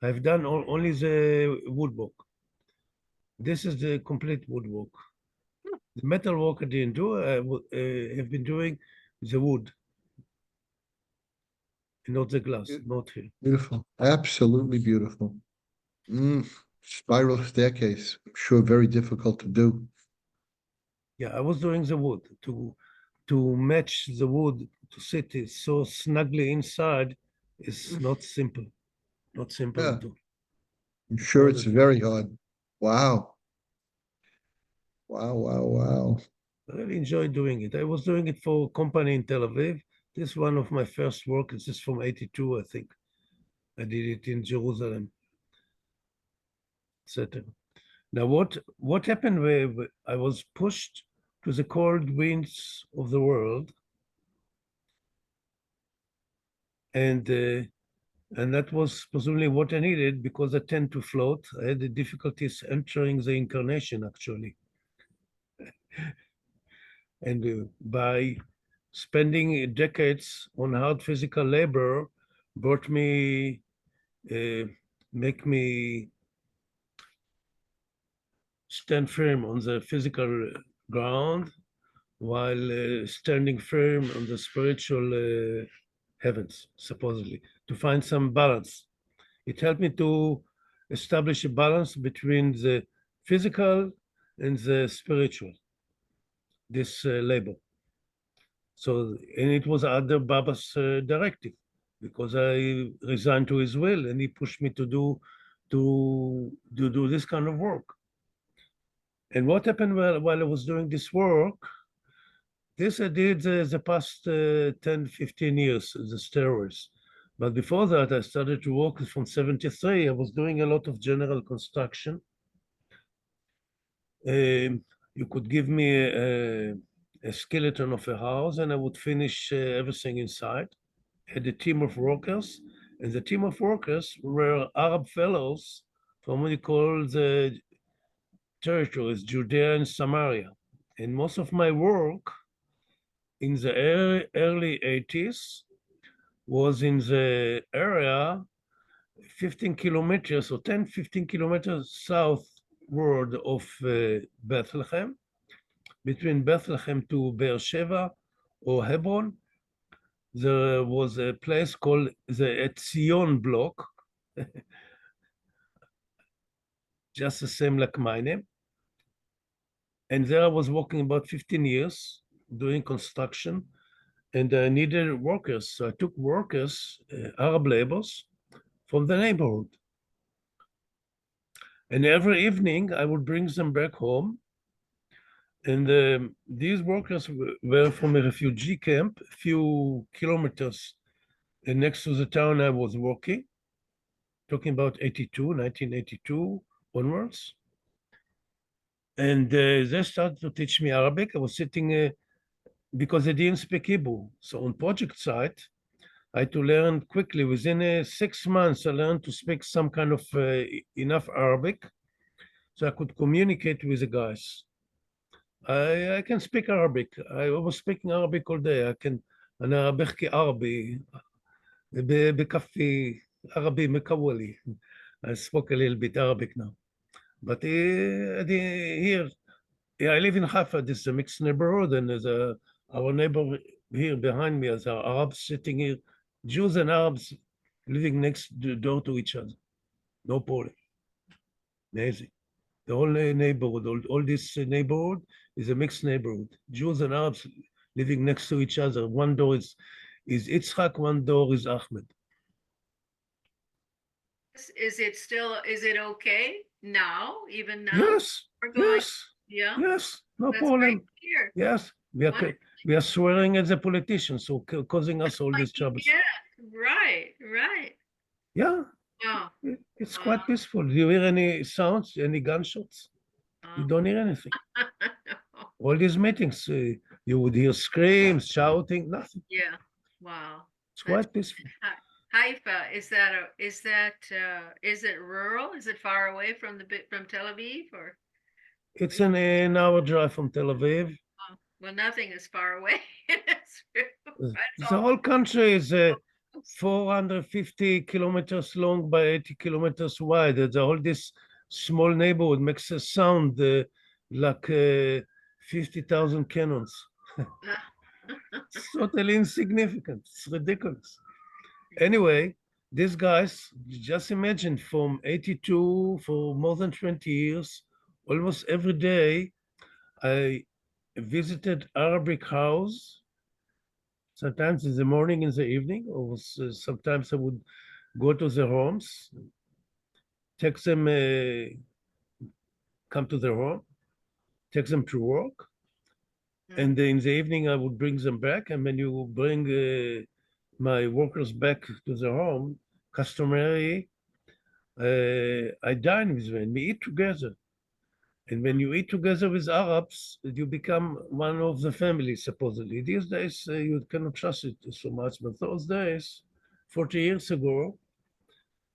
I've done only the woodwork. This is the complete woodwork. The metal work I didn't do. I have been doing the wood, not the glass, not here. Beautiful. Absolutely beautiful. Spiral staircase. I'm sure very difficult to do. Yeah, I was doing the wood to match the wood to sit it so snugly inside is not simple. Not simple Yeah. at all. I'm sure Not it's at all. very hard. Wow. Wow, wow, wow. I really enjoyed doing it. I was doing it for a company in Tel Aviv. This is one of my first work. This is from 82, I think. I did it in Jerusalem, etc. Now, what happened where I was pushed to the cold winds of the world, and that was presumably what I needed because I tend to float. I had the difficulties entering the incarnation, actually. And by spending decades on hard physical labor, brought me, make me stand firm on the physical ground while standing firm on the spiritual heavens, supposedly, to find some balance. It helped me to establish a balance between the physical and the spiritual, this labor. So, and it was under Baba's directive because I resigned to his will and he pushed me to do this kind of work. And what happened while I was doing this work, this I did the past 10, 15 years, the stairways. But before that, I started to work from 73. I was doing a lot of general construction. You could give me a skeleton of a house and I would finish everything inside. Had a team of workers, and the team of workers were Arab fellows from what we call the territories, Judea and Samaria. And most of my work in the early 80s was in the area 15 kilometers or 10, 15 kilometers southward of Bethlehem, between Bethlehem to Beersheba or Hebron, there was a place called the Etzion block, just the same like my name. And there I was working about 15 years doing construction, and I needed workers. So I took workers, Arab laborers, from the neighborhood. And every evening I would bring them back home. And these workers were from a refugee camp, a few kilometers next to the town I was working, talking about 1982 onwards. And they started to teach me Arabic. I was sitting, because they didn't speak Hebrew. So on project site, I had to learn quickly. Within 6 months, I learned to speak some kind of enough Arabic so I could communicate with the guys. I can speak Arabic. I was speaking Arabic all day. أنا بحكي عربي بكفي عربي مكولي. I spoke a little bit Arabic now. But here, yeah, I live in Haifa. This is a mixed neighborhood, and there's our neighbor here behind me is our Arabs sitting here, Jews and Arabs living next door to each other. No problem. Amazing. The whole neighborhood, all this neighborhood is a mixed neighborhood. Jews and Arabs living next to each other. One door is Yitzhak, one door is Ahmed. Is it okay now, even now? Yes, We're going, yes, yeah, yes, no that's great problem. to hear. Yes, we are swearing at the politicians, so causing us all these troubles. Yeah, right. Yeah, Oh, it's wow. quite peaceful. Do you hear any sounds, any gunshots? You oh. don't hear anything. All these meetings, you would hear screams, shouting, nothing. Yeah, wow. It's That's quite peaceful. Haifa, is it rural? Is it far away from from Tel Aviv, or? It's an hour drive from Tel Aviv. Oh, well, nothing is far away. It's true. That's The all. whole country is 450 kilometers long by 80 kilometers wide. The whole this small neighborhood makes a sound like 50,000 cannons. It's totally insignificant. It's ridiculous. Anyway, these guys, just imagine from 82 for more than 20 years, almost every day, I visited Arabic house, sometimes in the morning, in the evening, or sometimes I would go to their homes, take them, come to their home, take them to work, and in the evening I would bring them back. And when you bring my workers back to their home, customary, I dine with them. We eat together. And when you eat together with Arabs, you become one of the family, supposedly. These days, you cannot trust it so much. But those days, 40 years ago,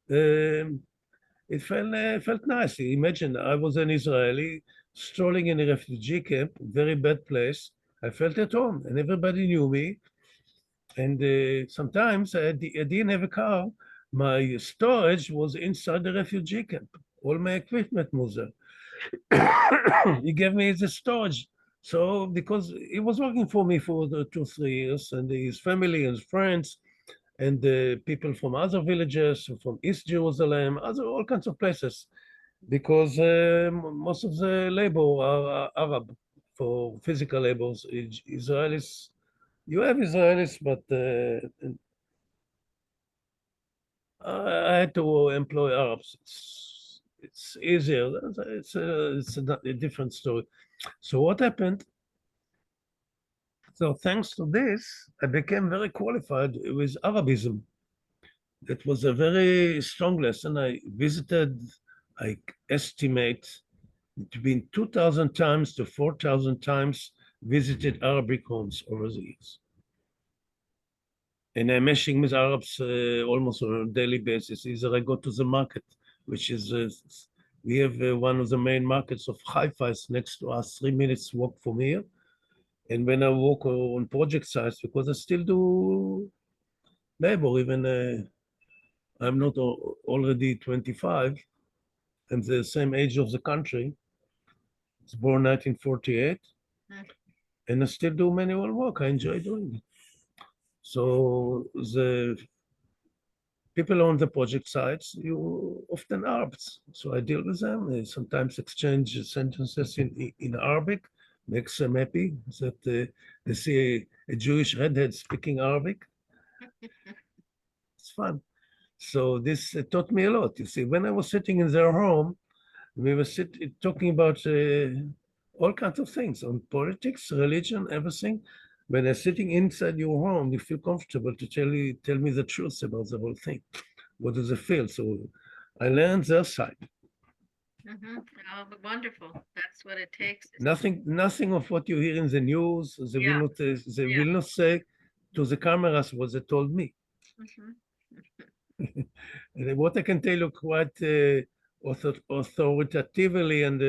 it felt nice. Imagine I was an Israeli strolling in a refugee camp, very bad place. I felt at home, and everybody knew me. And sometimes I didn't have a car. My storage was inside the refugee camp. All my equipment was there. He gave me the storage. So because he was working for me for the 2-3 years, and his family and friends, and the people from other villages, from East Jerusalem, all kinds of places, because most of the labor are Arab for physical labors. Israelis, you have Israelis, but I had to employ Arabs. It's easier. It's a different story. So what happened? So thanks to this, I became very qualified with Arabism. It was a very strong lesson. I visited, I estimate, between 2,000 times to 4,000 times visited Arabic homes over the years. And I'm meshing with Arabs almost on a daily basis. Either I go to the market, which is, we have one of the main markets of Haifa is next to us, 3 minutes walk from here. And when I walk on project sites, because I still do labor, even I'm not already 25, I'm the same age of the country. I was born 1948, and I still do manual work. I enjoy doing it. So the people on the project sites, you often Arabs. So I deal with them. I sometimes exchange sentences in Arabic, makes them happy that they see a Jewish redhead speaking Arabic. It's fun. So this taught me a lot. You see, when I was sitting in their home, we were talking about all kinds of things on politics, religion, everything. When I'm sitting inside your home, you feel comfortable to tell me the truth about the whole thing. What does it feel? So I learned their side. Oh, but wonderful. That's what it takes. Nothing of what you hear in the news. They Yeah. will not say to the cameras what they told me. Mhm. And what I can tell you quite authoritatively and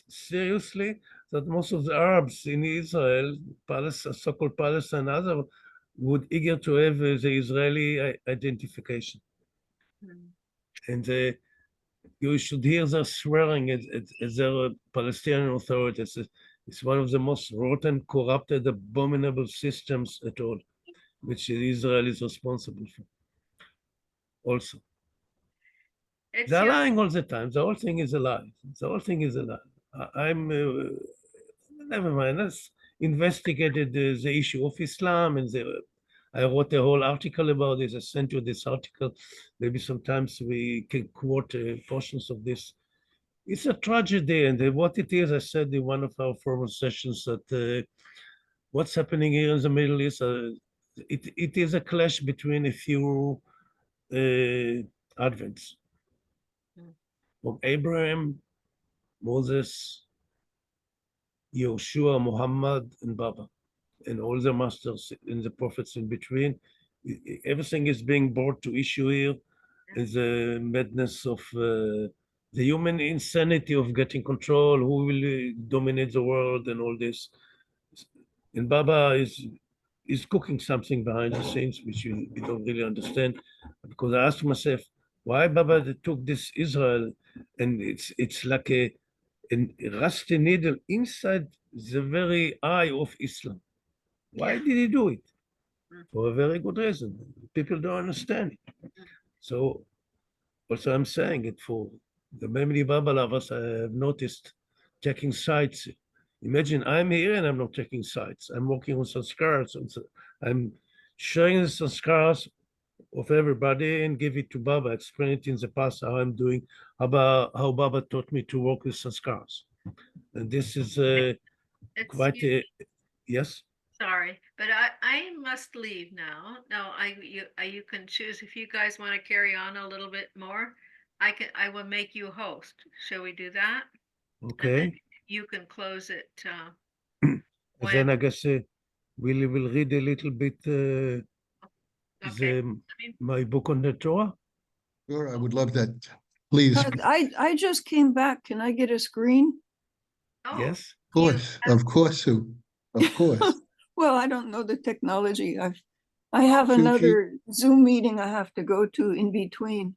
seriously, that most of the Arabs in Israel, Palestine, so-called Palestine, other, would eager to have the Israeli identification. Mm. And you should hear their swearing at their Palestinian authorities. It's one of the most rotten, corrupted, abominable systems at all, which Israel is responsible for. Also, they're Etzion, lying all the time. The whole thing is a lie. The whole thing is a lie. I'm never mind. Let's investigated the issue of Islam, and I wrote a whole article about this. I sent you this article. Maybe sometimes we can quote portions of this. It's a tragedy, and what it is, I said in one of our former sessions that what's happening here in the Middle East, it is a clash between a few advents Mm. from Abraham, Moses, Yeshua, Muhammad, and Baba, and all the masters and the prophets in between. Everything is being brought to issue here. Is the madness of the human insanity of getting control, who will dominate the world, and all this. And Baba is cooking something behind the scenes, which we don't really understand. Because I asked myself, why Baba took this Israel, and it's like a rusty needle inside the very eye of Islam. Why Yeah. did he do it? Mm. For a very good reason. People don't understand it. So also I'm saying it for the many Baba lovers I have noticed checking sites. Imagine I'm here and I'm not checking sites. I'm working on some scars. And so I'm sharing the scars of everybody and give it to Baba, explain it in the past how I'm doing, how Baba taught me to work with scars. And this is It's quite a, yes? sorry, but I must leave now. No, you can choose if you guys want to carry on a little bit more. I will make you host. Shall we do that? And then Okay. you can close it And then when. I guess we'll read a little bit Okay. my book on the Torah. Sure, I would love that. Please, of I just came back. Can I get a screen? Oh, Yes. course, Sue, of course. Well, I don't know the technology. I have Sue, another Zoom meeting I have to go to in between.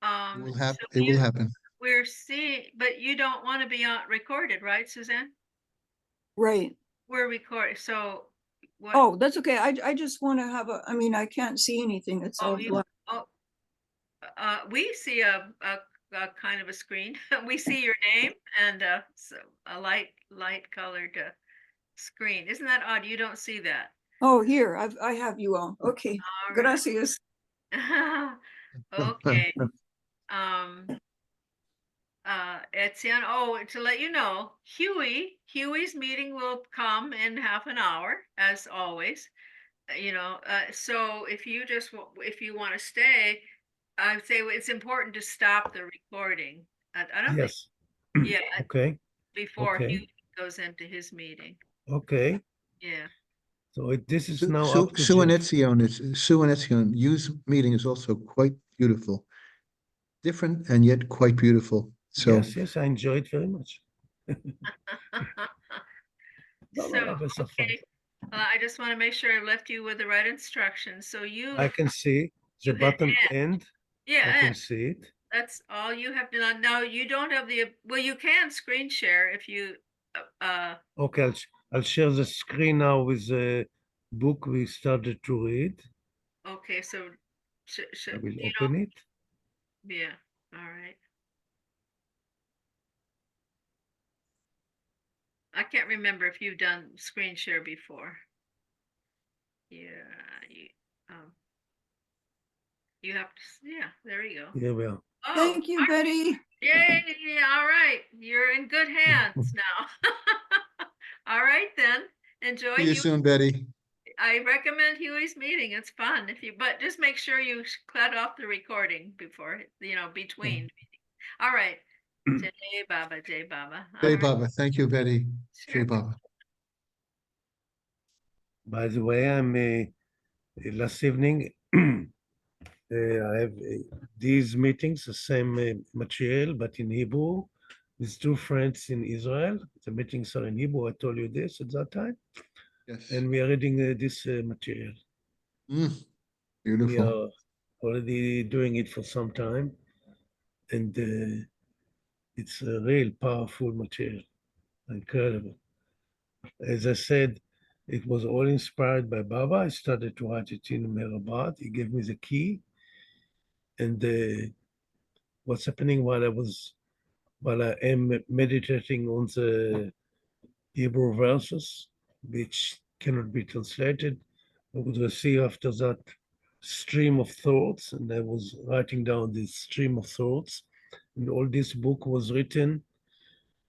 It will so happen. It will happen. we're seeing, but you don't want to be recorded, right, Suzanne? Right. We're recorded, so what? Oh, that's okay. I just want to have I mean, I can't see anything. It's all black. We see a kind of a screen. We see your name and so a light colored screen. Isn't that odd? You don't see that. Oh, here, I have you all. Okay. All right. Gracias. Okay. Etzion, to let you know, Huey's meeting will come in half an hour, as always. So if you want to stay, I would say it's important to stop the recording. I don't think, Yes. yeah, Okay. before Okay. Huey goes into his meeting. Okay. Yeah. So this is Sue, now Sue, up to Sue and Jeff. Etzion, Sue and Etzion, You's meeting is also quite beautiful. Different and yet quite beautiful. So Yes, I enjoyed very much. So, okay. I just want to make sure I left you with the right instructions. So I can see the you hit button end. end. Yeah, I end. can see it. That's all you have to know. Now you don't have well, you can screen share if you Okay, I'll share the screen now with book we started to read. Okay, so I will you open it. yeah, all right. I can't remember if you've done screen share before. Yeah, you have to, yeah, there you go. Here we are. Oh, Thank you, Betty. yay, all right, you're in good hands now. All right then, enjoy See you Huey. soon, Betty. I recommend Huey's meeting, it's fun but just make sure you cut off the recording before, between. All right, Jai Baba, Jai Baba. All Jay right, Baba. Thank you, Betty. Jay sure. Baba. By the way, last evening, I have these meetings, the same material, but in Hebrew, with two friends in Israel. The meetings are in Hebrew. I told you this at that time. Yes. And we are reading this material. We Beautiful. are already doing it for some time. And it's a real powerful material. Incredible. As I said, it was all inspired by Baba. I started to write it in Mehrabad. He gave me the key. And what's happening while I am meditating on the Hebrew verses, which cannot be translated, I would receive after that stream of thoughts, and I was writing down this stream of thoughts. And all this book was written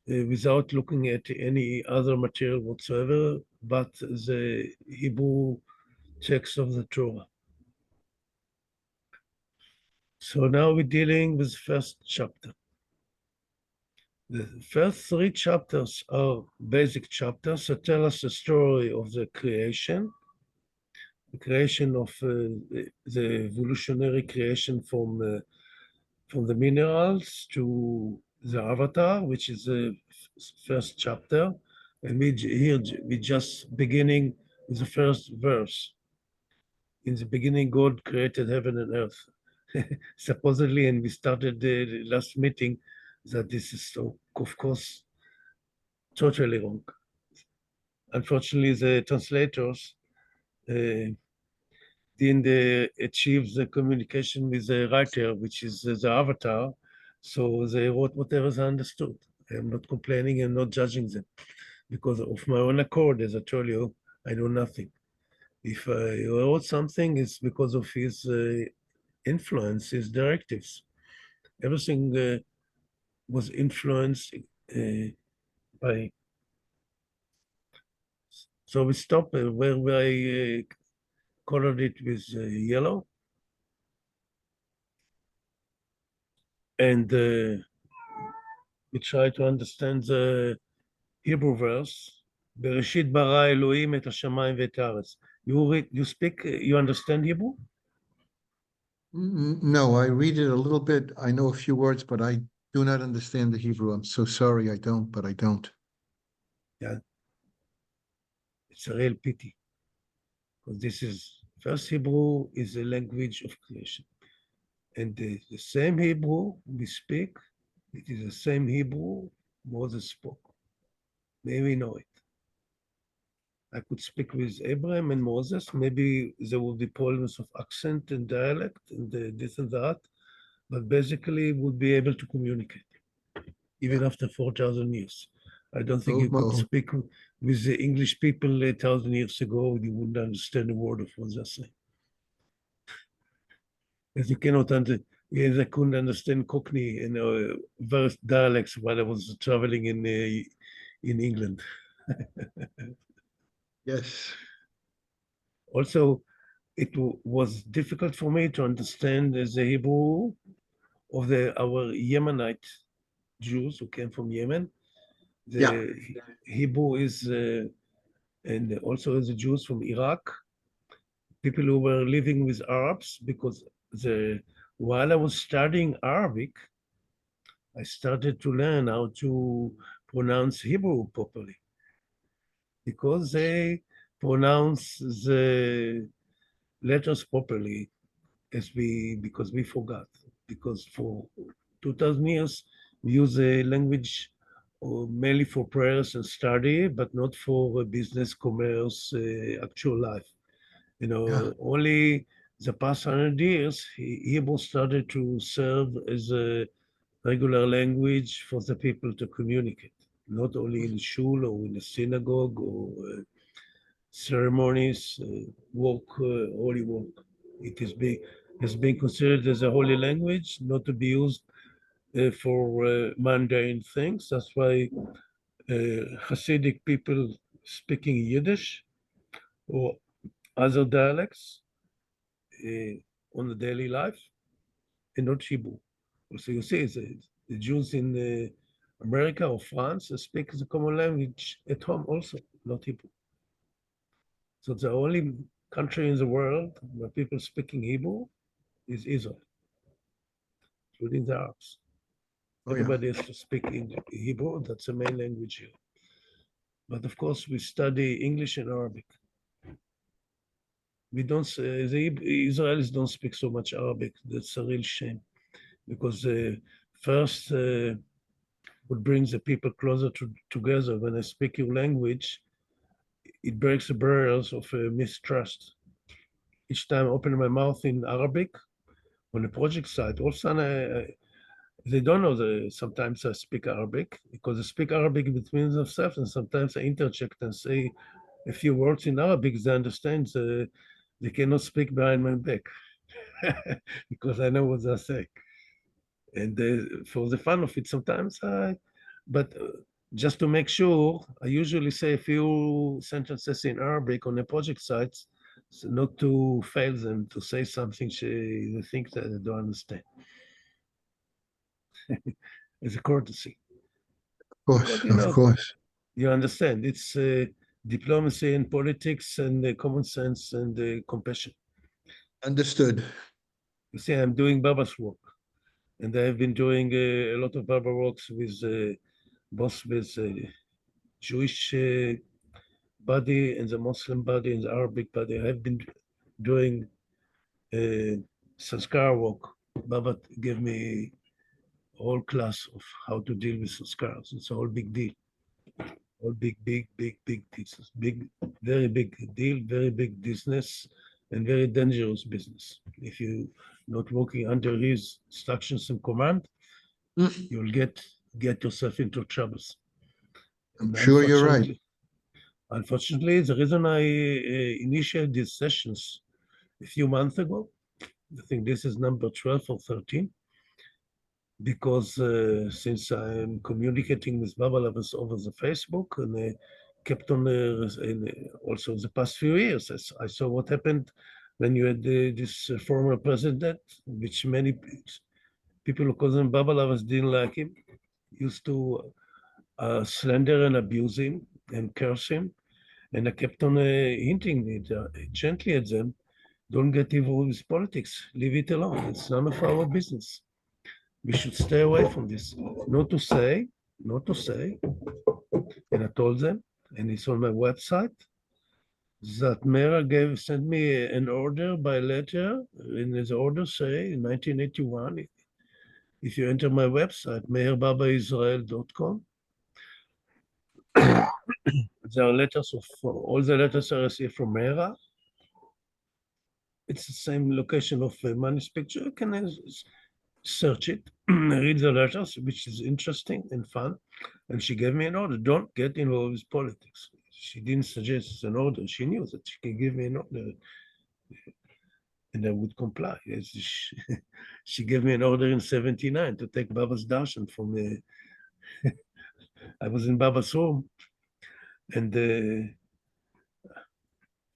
without looking at any other material whatsoever, but the Hebrew text of the Torah. So now we're dealing with the first chapter. The first three chapters are basic chapters that tell us the story of the creation of the evolutionary creation from the minerals to the avatar, which is the first chapter. And we just beginning with the first verse. In the beginning, God created heaven and earth. Supposedly, and we started the last meeting that this is so, of course, totally wrong. Unfortunately, the translators didn't achieve the communication with the writer, which is the avatar. So they wrote whatever they understood. I'm not complaining and not judging them because of my own accord, as I told you, I know nothing. If I wrote something, it's because of his influence, his directives. Everything was influenced by. So we stop where I colored it with yellow. And we try to understand the Hebrew verse. בראשית ברא אלוהים את השמיים ואת הארץ. You understand Hebrew? No, I read it a little bit. I know a few words, but I do not understand the Hebrew. I'm so sorry. I don't, but I don't. Yeah. It's a real pity. Because this is, first Hebrew is the language of creation. And the same Hebrew we speak, it is the same Hebrew Moses spoke. May we know it. I could speak with Abraham and Moses. Maybe there would be problems of accent and dialect and this and that, but basically would be able to communicate, even after 4,000 years. I don't think you could speak with the English people 1,000 years ago, you wouldn't understand a word of what they're saying. As you cannot yes, I couldn't understand Cockney and various dialects while I was traveling in England. Yes. Also, it was difficult for me to understand the Hebrew of our Yemenite Jews who came from Yemen. The Hebrew is, and also the Jews from Iraq, people who were living with Arabs, because while I was studying Arabic, I started to learn how to pronounce Hebrew properly, because they pronounce the letters properly because we forgot. Because for 2,000 years, we use a language mainly for prayers and study, but not for business, commerce, actual life. You know, Yeah. only the past 100 years, Hebrew started to serve as a regular language for the people to communicate, not only in shul or in a synagogue or ceremonies, work, holy work. It has been considered as a holy language, not to be used for mundane things. That's why Hasidic people speaking Yiddish or other dialects on the daily life and not Hebrew. So you see, the Jews in America or France speak the common language at home also, not Hebrew. So the only country in the world where people speaking Hebrew is Israel, including the Arabs. Oh, yeah. Everybody has to speak in Hebrew. That's the main language here. But of course, we study English and Arabic. We don't. The Israelis don't speak so much Arabic. That's a real shame, because first, what brings the people closer together when I speak your language, it breaks the barriers of mistrust. Each time I open my mouth in Arabic on a project site, all of a sudden they don't know sometimes I speak Arabic because they speak Arabic between themselves, and sometimes I interject and say a few words in Arabic. They understand. They cannot speak behind my back because I know what they're saying. And for the fun of it, sometimes but just to make sure, I usually say a few sentences in Arabic on the project sites, so not to fail them, to say something they think that they don't understand. As a courtesy. Of Because, course, of course. you understand, it's diplomacy and politics and common sense and compassion. Understood. You see, I'm doing Baba's work, and I've been doing a lot of Baba works with both with Jewish body and the Muslim body and the Arabic body. I've been doing sanskar work. Baba gave me a whole class of how to deal with sanskars. It's a whole big deal. All big business, very big deal, very big business, and very dangerous business. If you're not working under his instructions and command, Mm, you'll get yourself into troubles. I'm And sure you're right. Unfortunately, the reason I initiated these sessions a few months ago, I think this is number 12 or 13, because since I'm communicating with Baba lovers over the Facebook, and kept on also the past few years, I saw what happened when you had this former president, which many people who call them Baba lovers didn't like him, used to slander and abuse him and curse him. And I kept on hinting it, gently at them, don't get involved with politics, leave it alone. It's none of our business. We should stay away from this. Not to say, and I told them, and it's on my website, that Mera sent me an order by letter, and his order say in 1981, if you enter my website, meherbabaisrael.com, there are letters of all the letters I received from Mera. It's the same location of Mani's picture. You can search it, read the letters, which is interesting and fun. And she gave me an order. Don't get involved with politics. She didn't suggest an order. She knew that she can give me an order and I would comply. She gave me an order in 79 to take Baba's darshan from I was in Baba's home, and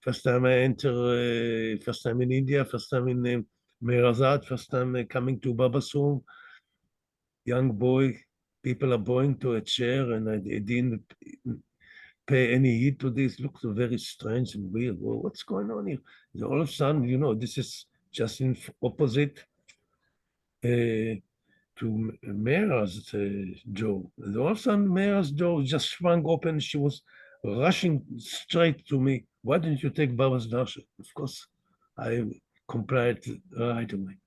first time I enter, first time in India, first time in Merazat, first time coming to Baba's home, young boy, people are bowing to a chair, and I didn't pay any heed to this. Looks very strange and weird. Well, what's going on here? And all of a sudden, this is just in opposite to Mera's door. And all of a sudden, Mera's door just sprung open. She was rushing straight to me. Why didn't you take Baba's darshan? Of course, I complied right away.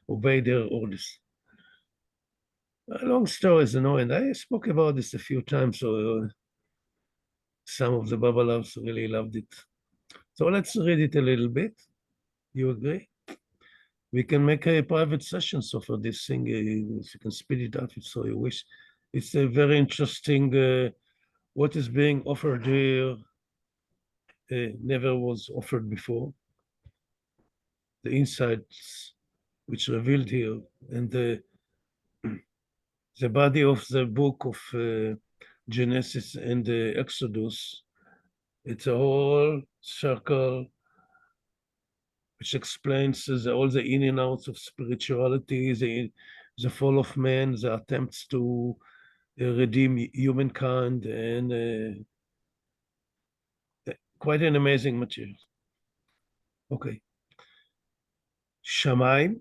Obey their orders. Long stories, and I spoke about this a few times, so some of the Baba loves really loved it. So let's read it a little bit. You agree? We can make a private session so for this thing. You can speed it up if so you wish. It's a very interesting. What is being offered here never was offered before. The insights which revealed here and the body of the book of Genesis and the Exodus. It's a whole circle which explains all the in and outs of spirituality, the fall of man, the attempts to redeem humankind, and quite an amazing material. Okay. Shamayim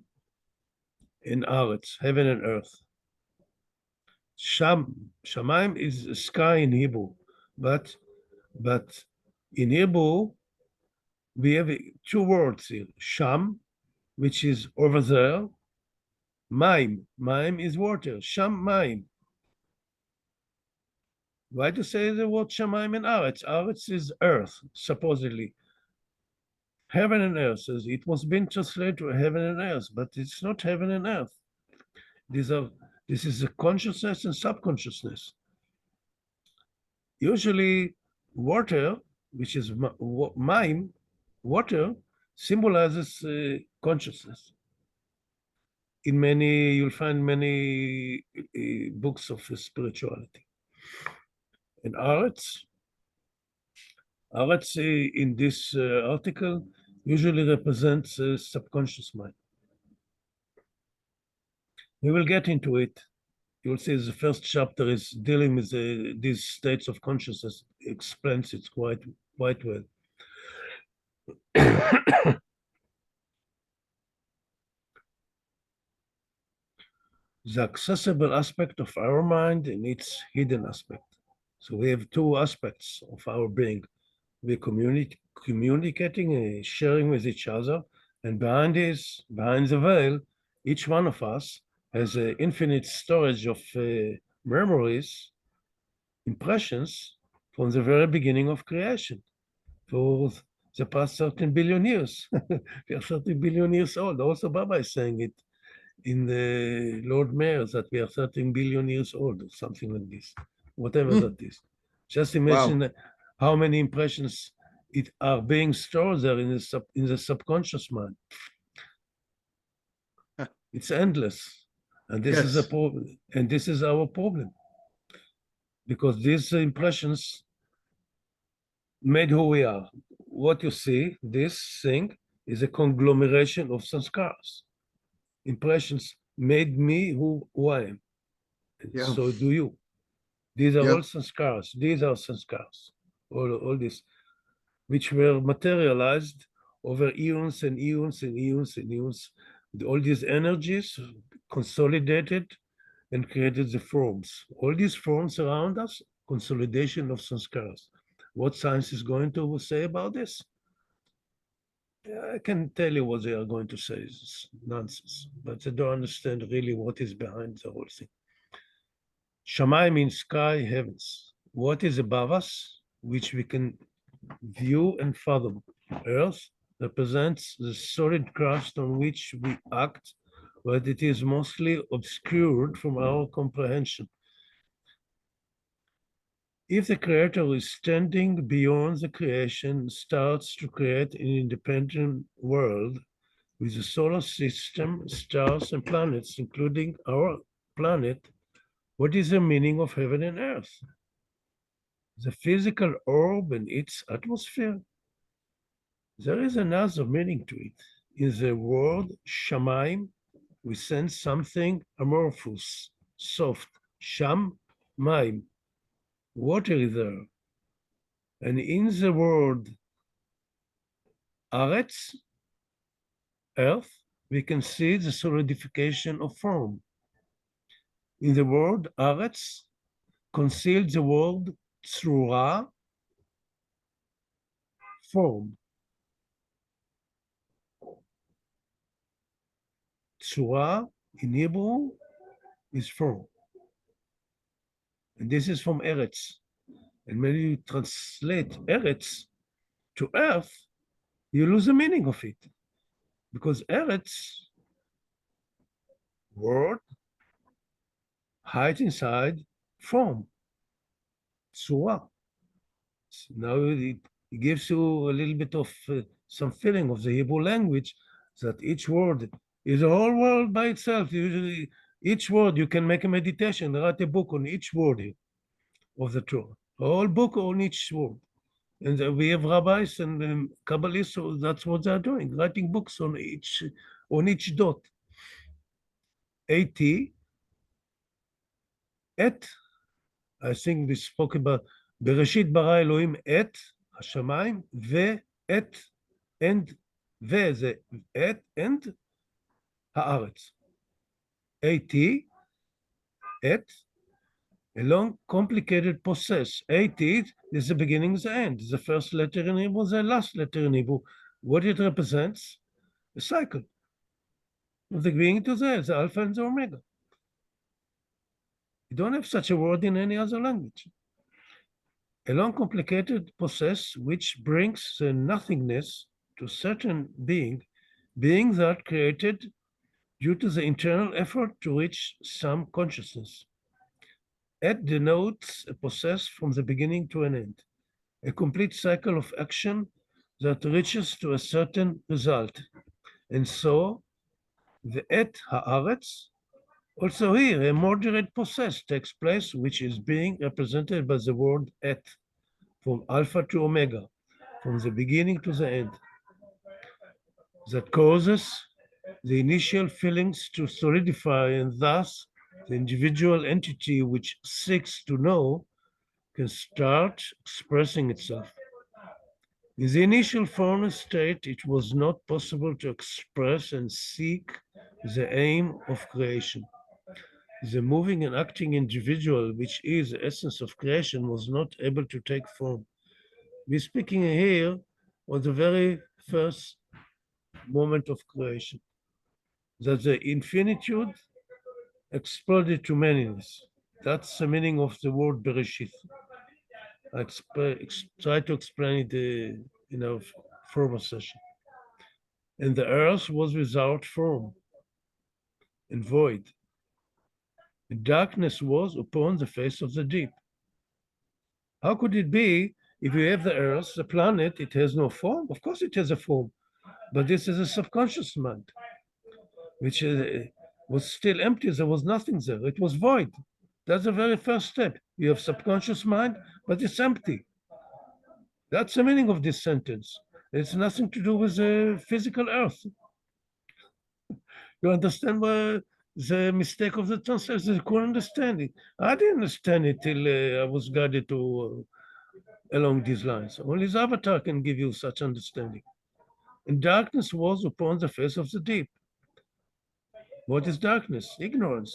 and Aretz, heaven and earth. Shamayim is sky in Hebrew, but in Hebrew, we have two words here. Sham, which is over there. Maim. Maim is water. Sham Maim. Why to say the word Shamayim and Aretz? Aretz is earth, supposedly. Heaven and earth. It was been translated to heaven and earth, but it's not heaven and earth. This is the consciousness and subconsciousness. Usually, water, which is Maim, water, symbolizes consciousness. You'll find many books of spirituality. And Aretz in this article usually represents subconscious mind. We will get into it. You'll see the first chapter is dealing with these states of consciousness, explains it quite well. The accessible aspect of our mind and its hidden aspect. So we have two aspects of our being. We're communicating, sharing with each other, and behind the veil, each one of us has an infinite storage of memories, impressions from the very beginning of creation for the past 13 billion years. We are 13 billion years old. Also, Baba is saying it in the Lord Mayor that we are 13 billion years old or something like this, whatever that is. Just imagine how many impressions are being stored there in the subconscious mind. It's endless, and this is a problem. And this is our problem, because these impressions made who we are. What you see, this thing is a conglomeration of sanskars. Impressions made me who I am. So do you. These are all sanskars. These are sanskars. All this, which were materialized over eons and eons and eons and eons. All these energies consolidated and created the forms. All these forms around us, consolidation of sanskars. What science is going to say about this? I can tell you what they are going to say. It's nonsense, but they don't understand really what is behind the whole thing. Shammai means sky, heavens. What is above us, which we can view and fathom? Earth represents the solid crust on which we act, but it is mostly obscured from our comprehension. If the creator is standing beyond the creation, starts to create an independent world with the solar system, stars, and planets, including our planet, what is the meaning of heaven and earth? The physical orb and its atmosphere? There is another meaning to it. In the word Shamayim, we sense something amorphous, soft. Sham, Maim. Water is there. And in the word Aretz, earth, we can see the solidification of form. In the word Aretz, concealed the word Tzura, form. Tzura in Hebrew is form. And this is from Eretz. And when you translate Eretz to earth, you lose the meaning of it. Because Eretz, word, hides inside form, tzura. Now it gives you a little bit of some feeling of the Hebrew language that each word is a whole world by itself. Usually, each word you can make a meditation, write a book on each word here of the Torah, a whole book on each word. And we have rabbis and Kabbalists, so that's what they're doing, writing books on each dot. At, et, I think we spoke about, בראשית ברא אלוהים את השמיים, ואת, and, וזה את, and, הארץ. At, את, a long, complicated process. At is the beginning, the end. The first letter in Hebrew, the last letter in Hebrew. What it represents? A cycle. From the beginning to the end, the alpha and the omega. You don't have such a word in any other language. A long, complicated process which brings the nothingness to certain beings that created due to the internal effort to reach some consciousness. At denotes a process from the beginning to an end, a complete cycle of action that reaches to a certain result. And so, the et haaretz, also here, a moderate process takes place, which is being represented by the word et, from alpha to omega, from the beginning to the end, that causes the initial feelings to solidify, and thus the individual entity which seeks to know can start expressing itself. In the initial formless state, it was not possible to express and seek the aim of creation. The moving and acting individual, which is the essence of creation, was not able to take form. We're speaking here on the very first moment of creation, that the infinitude exploded to manyness. That's the meaning of the word Bereshith. I try to explain it in our former session. And the earth was without form and void. And darkness was upon the face of the deep. How could it be if you have the earth, the planet, it has no form? Of course it has a form, but this is a subconscious mind, which was still empty. There was nothing there. It was void. That's the very first step. You have subconscious mind, but it's empty. That's the meaning of this sentence. It's nothing to do with the physical earth. You understand the mistake of the translators? They couldn't understand it. I didn't understand it till I was guided to along these lines. Only the avatar can give you such understanding. And darkness was upon the face of the deep. What is darkness? Ignorance.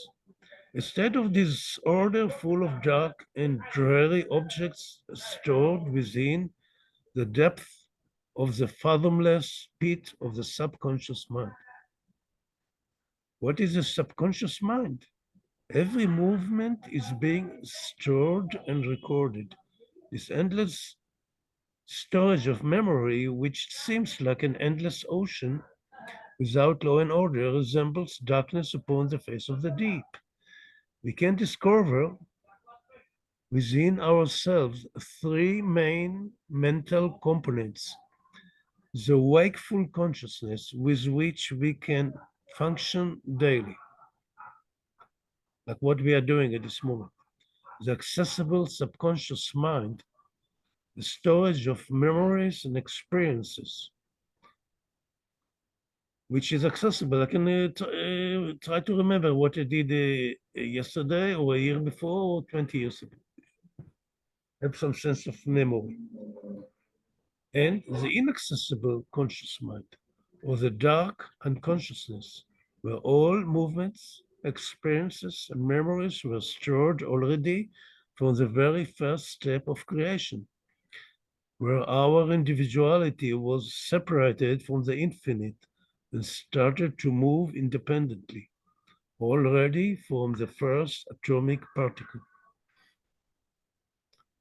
A state of disorder full of dark and dreary objects stored within the depth of the fathomless pit of the subconscious mind. What is a subconscious mind? Every movement is being stored and recorded. This endless storage of memory, which seems like an endless ocean without law and order, resembles darkness upon the face of the deep. We can discover within ourselves three main mental components: the wakeful consciousness with which we can function daily, like what we are doing at this moment, the accessible subconscious mind, the storage of memories and experiences, which is accessible. I can try to remember what I did yesterday or a year before or 20 years ago. Have some sense of memory. And the inaccessible conscious mind, or the dark unconsciousness, where all movements, experiences, and memories were stored already from the very first step of creation, where our individuality was separated from the infinite and started to move independently, already from the first atomic particle.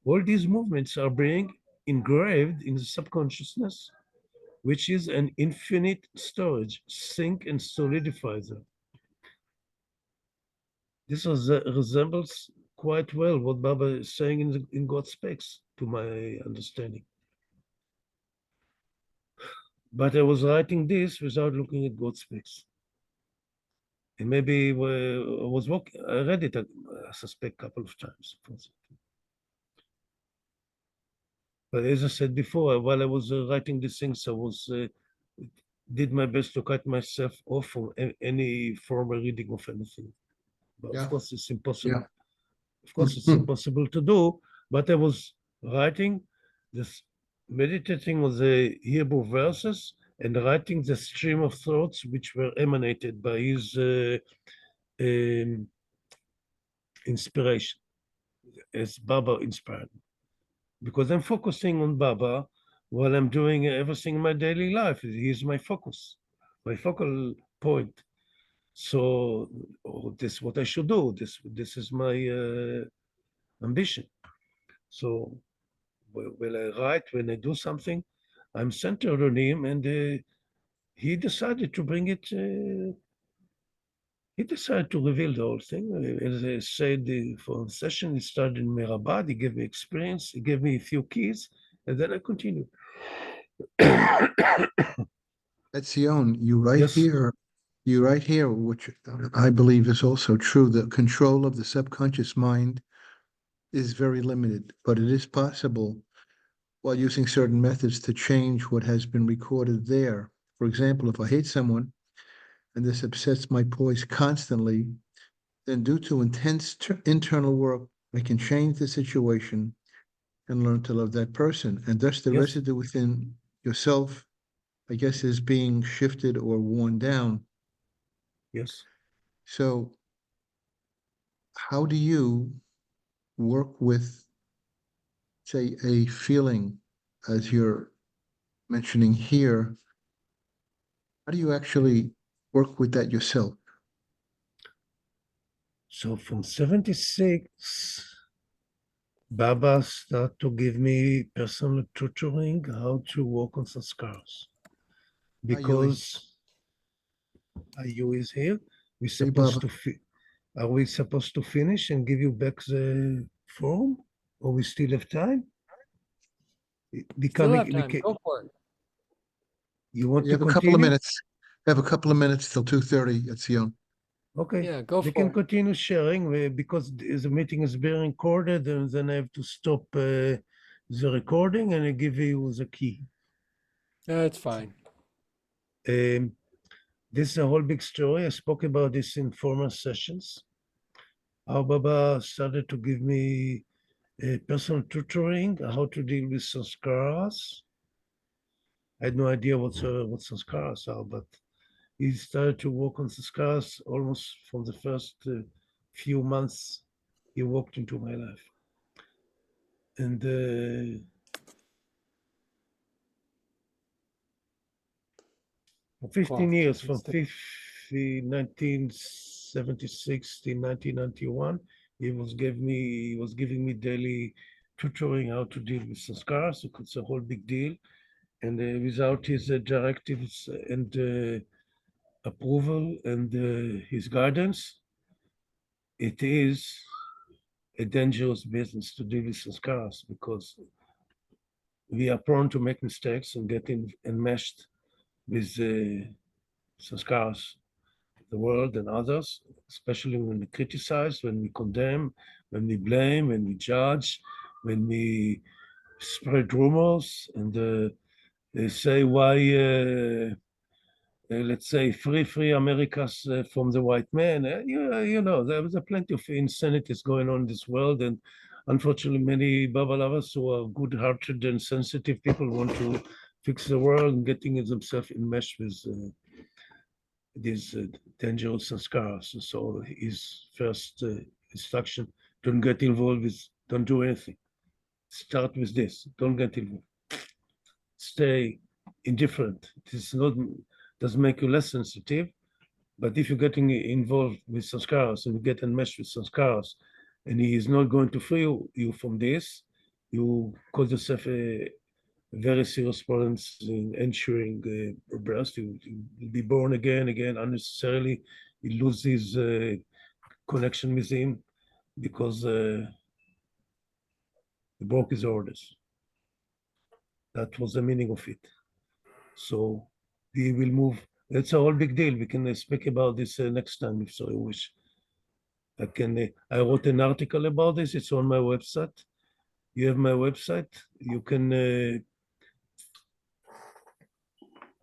All these movements are being engraved in the subconsciousness which is an infinite storage, sink and solidifier. This resembles quite well what Baba is saying in God's specs, to my understanding. But I was writing this without looking at God's specs. And maybe I was walking, I read it, I suspect, a couple of times. But as I said before, while I was writing these things, I was did my best to cut myself off from any formal reading of anything. But Yeah. of course, it's impossible. Yeah. Of course, it's impossible to do. But I was writing this, meditating on the Hebrew verses and writing the stream of thoughts which were emanated by his inspiration, as Baba inspired me. Because I'm focusing on Baba while I'm doing everything in my daily life. He's my focus, my focal point. So this is what I should do. This is my ambition. So when I write, when I do something, I'm centered on him, and he decided to bring it. He decided to reveal the whole thing. As I said, for the session, he started in Mirabad. He gave me experience. He gave me a few keys, and then I continued. Etzion, Yes. you write here, which I believe is also true, the control of the subconscious mind is very limited, but it is possible while using certain methods to change what has been recorded there. For example, if I hate someone and this upsets my poise constantly, then due to intense internal work, I can change the situation and learn to love that person. And thus the Yes. residue within yourself, I guess, is being shifted or worn down. Yes. So how do you work with, say, a feeling as you're mentioning here? How do you actually work with that yourself? So from 76, Baba started to give me personal tutoring how to work on some scars. Because Ayu is here, we're Hey, supposed Baba. to are we supposed to finish and give you back the form, or we still have time? Still have time. Go for it. You want You to have a couple of continue? minutes. You have a couple of minutes till 2:30, Etzion. Okay. Yeah, go We for can it. continue sharing because the meeting is being recorded, and then I have to stop the recording and I give you the key. That's fine. This is a whole big story. I spoke about this in former sessions. How Baba started to give me personal tutoring, how to deal with sanskaras. I had no idea what sanskaras are, but he started to work on sanskaras almost from the first few months he walked into my life. And for 15 years, from 1976 to 1991, he was giving me daily tutoring how to deal with sanskaras. It's a whole big deal. And without his directives and approval and his guidance, it is a dangerous business to deal with sanskaras because we are prone to make mistakes and get enmeshed with sanskaras, the world and others, especially when we criticize, when we condemn, when we blame, when we judge, when we spread rumors and they say why let's say free Americas from the white man. You know, there was plenty of insanities going on in this world, and unfortunately, many Baba lovers who are good-hearted and sensitive people want to fix the world and getting themselves enmeshed with these dangerous sanskaras. So his first instruction: don't get involved with, don't do anything. Start with this: don't get involved. Stay indifferent. This doesn't make you less sensitive, but if you're getting involved with sanskaras and you get enmeshed with sanskaras, and he is not going to free you from this, you cause yourself very serious problems in ensuring birth. You be born again unnecessarily. He lose his connection with him because he broke his orders. That was the meaning of it. So we will move. It's a whole big deal. We can speak about this next time if so you wish. I wrote an article about this. It's on my website. You have my website. You can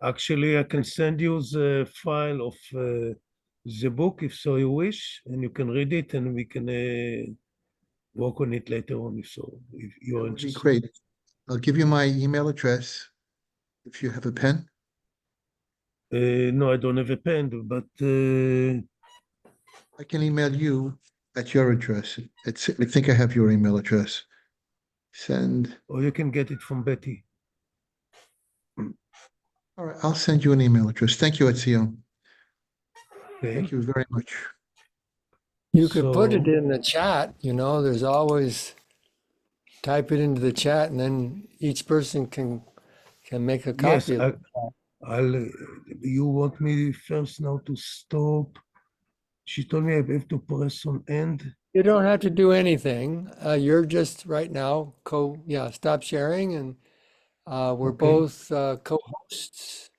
actually I can send you the file of the book if so you wish, and you can read it, and we can work on it later on if so. If That you're would be interested. great. I'll give you my email address if you have a pen. No, I don't have a pen, but I can email you at your address. I think I have your email address. Send. or you can get it from Betty. All right, I'll send you an email address. Thank you, Etzion. Okay. Thank you very much. You could put it So- in the chat, there's always, type it into the chat and then each person can make a Yes, copy of it. I'll. You want me first now to stop? She told me I have to press on end. You don't have to do anything. You're just right now stop sharing and we're Okay. both co-hosts.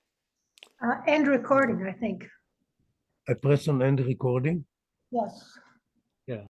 End recording, I think. I press on end recording. Yes.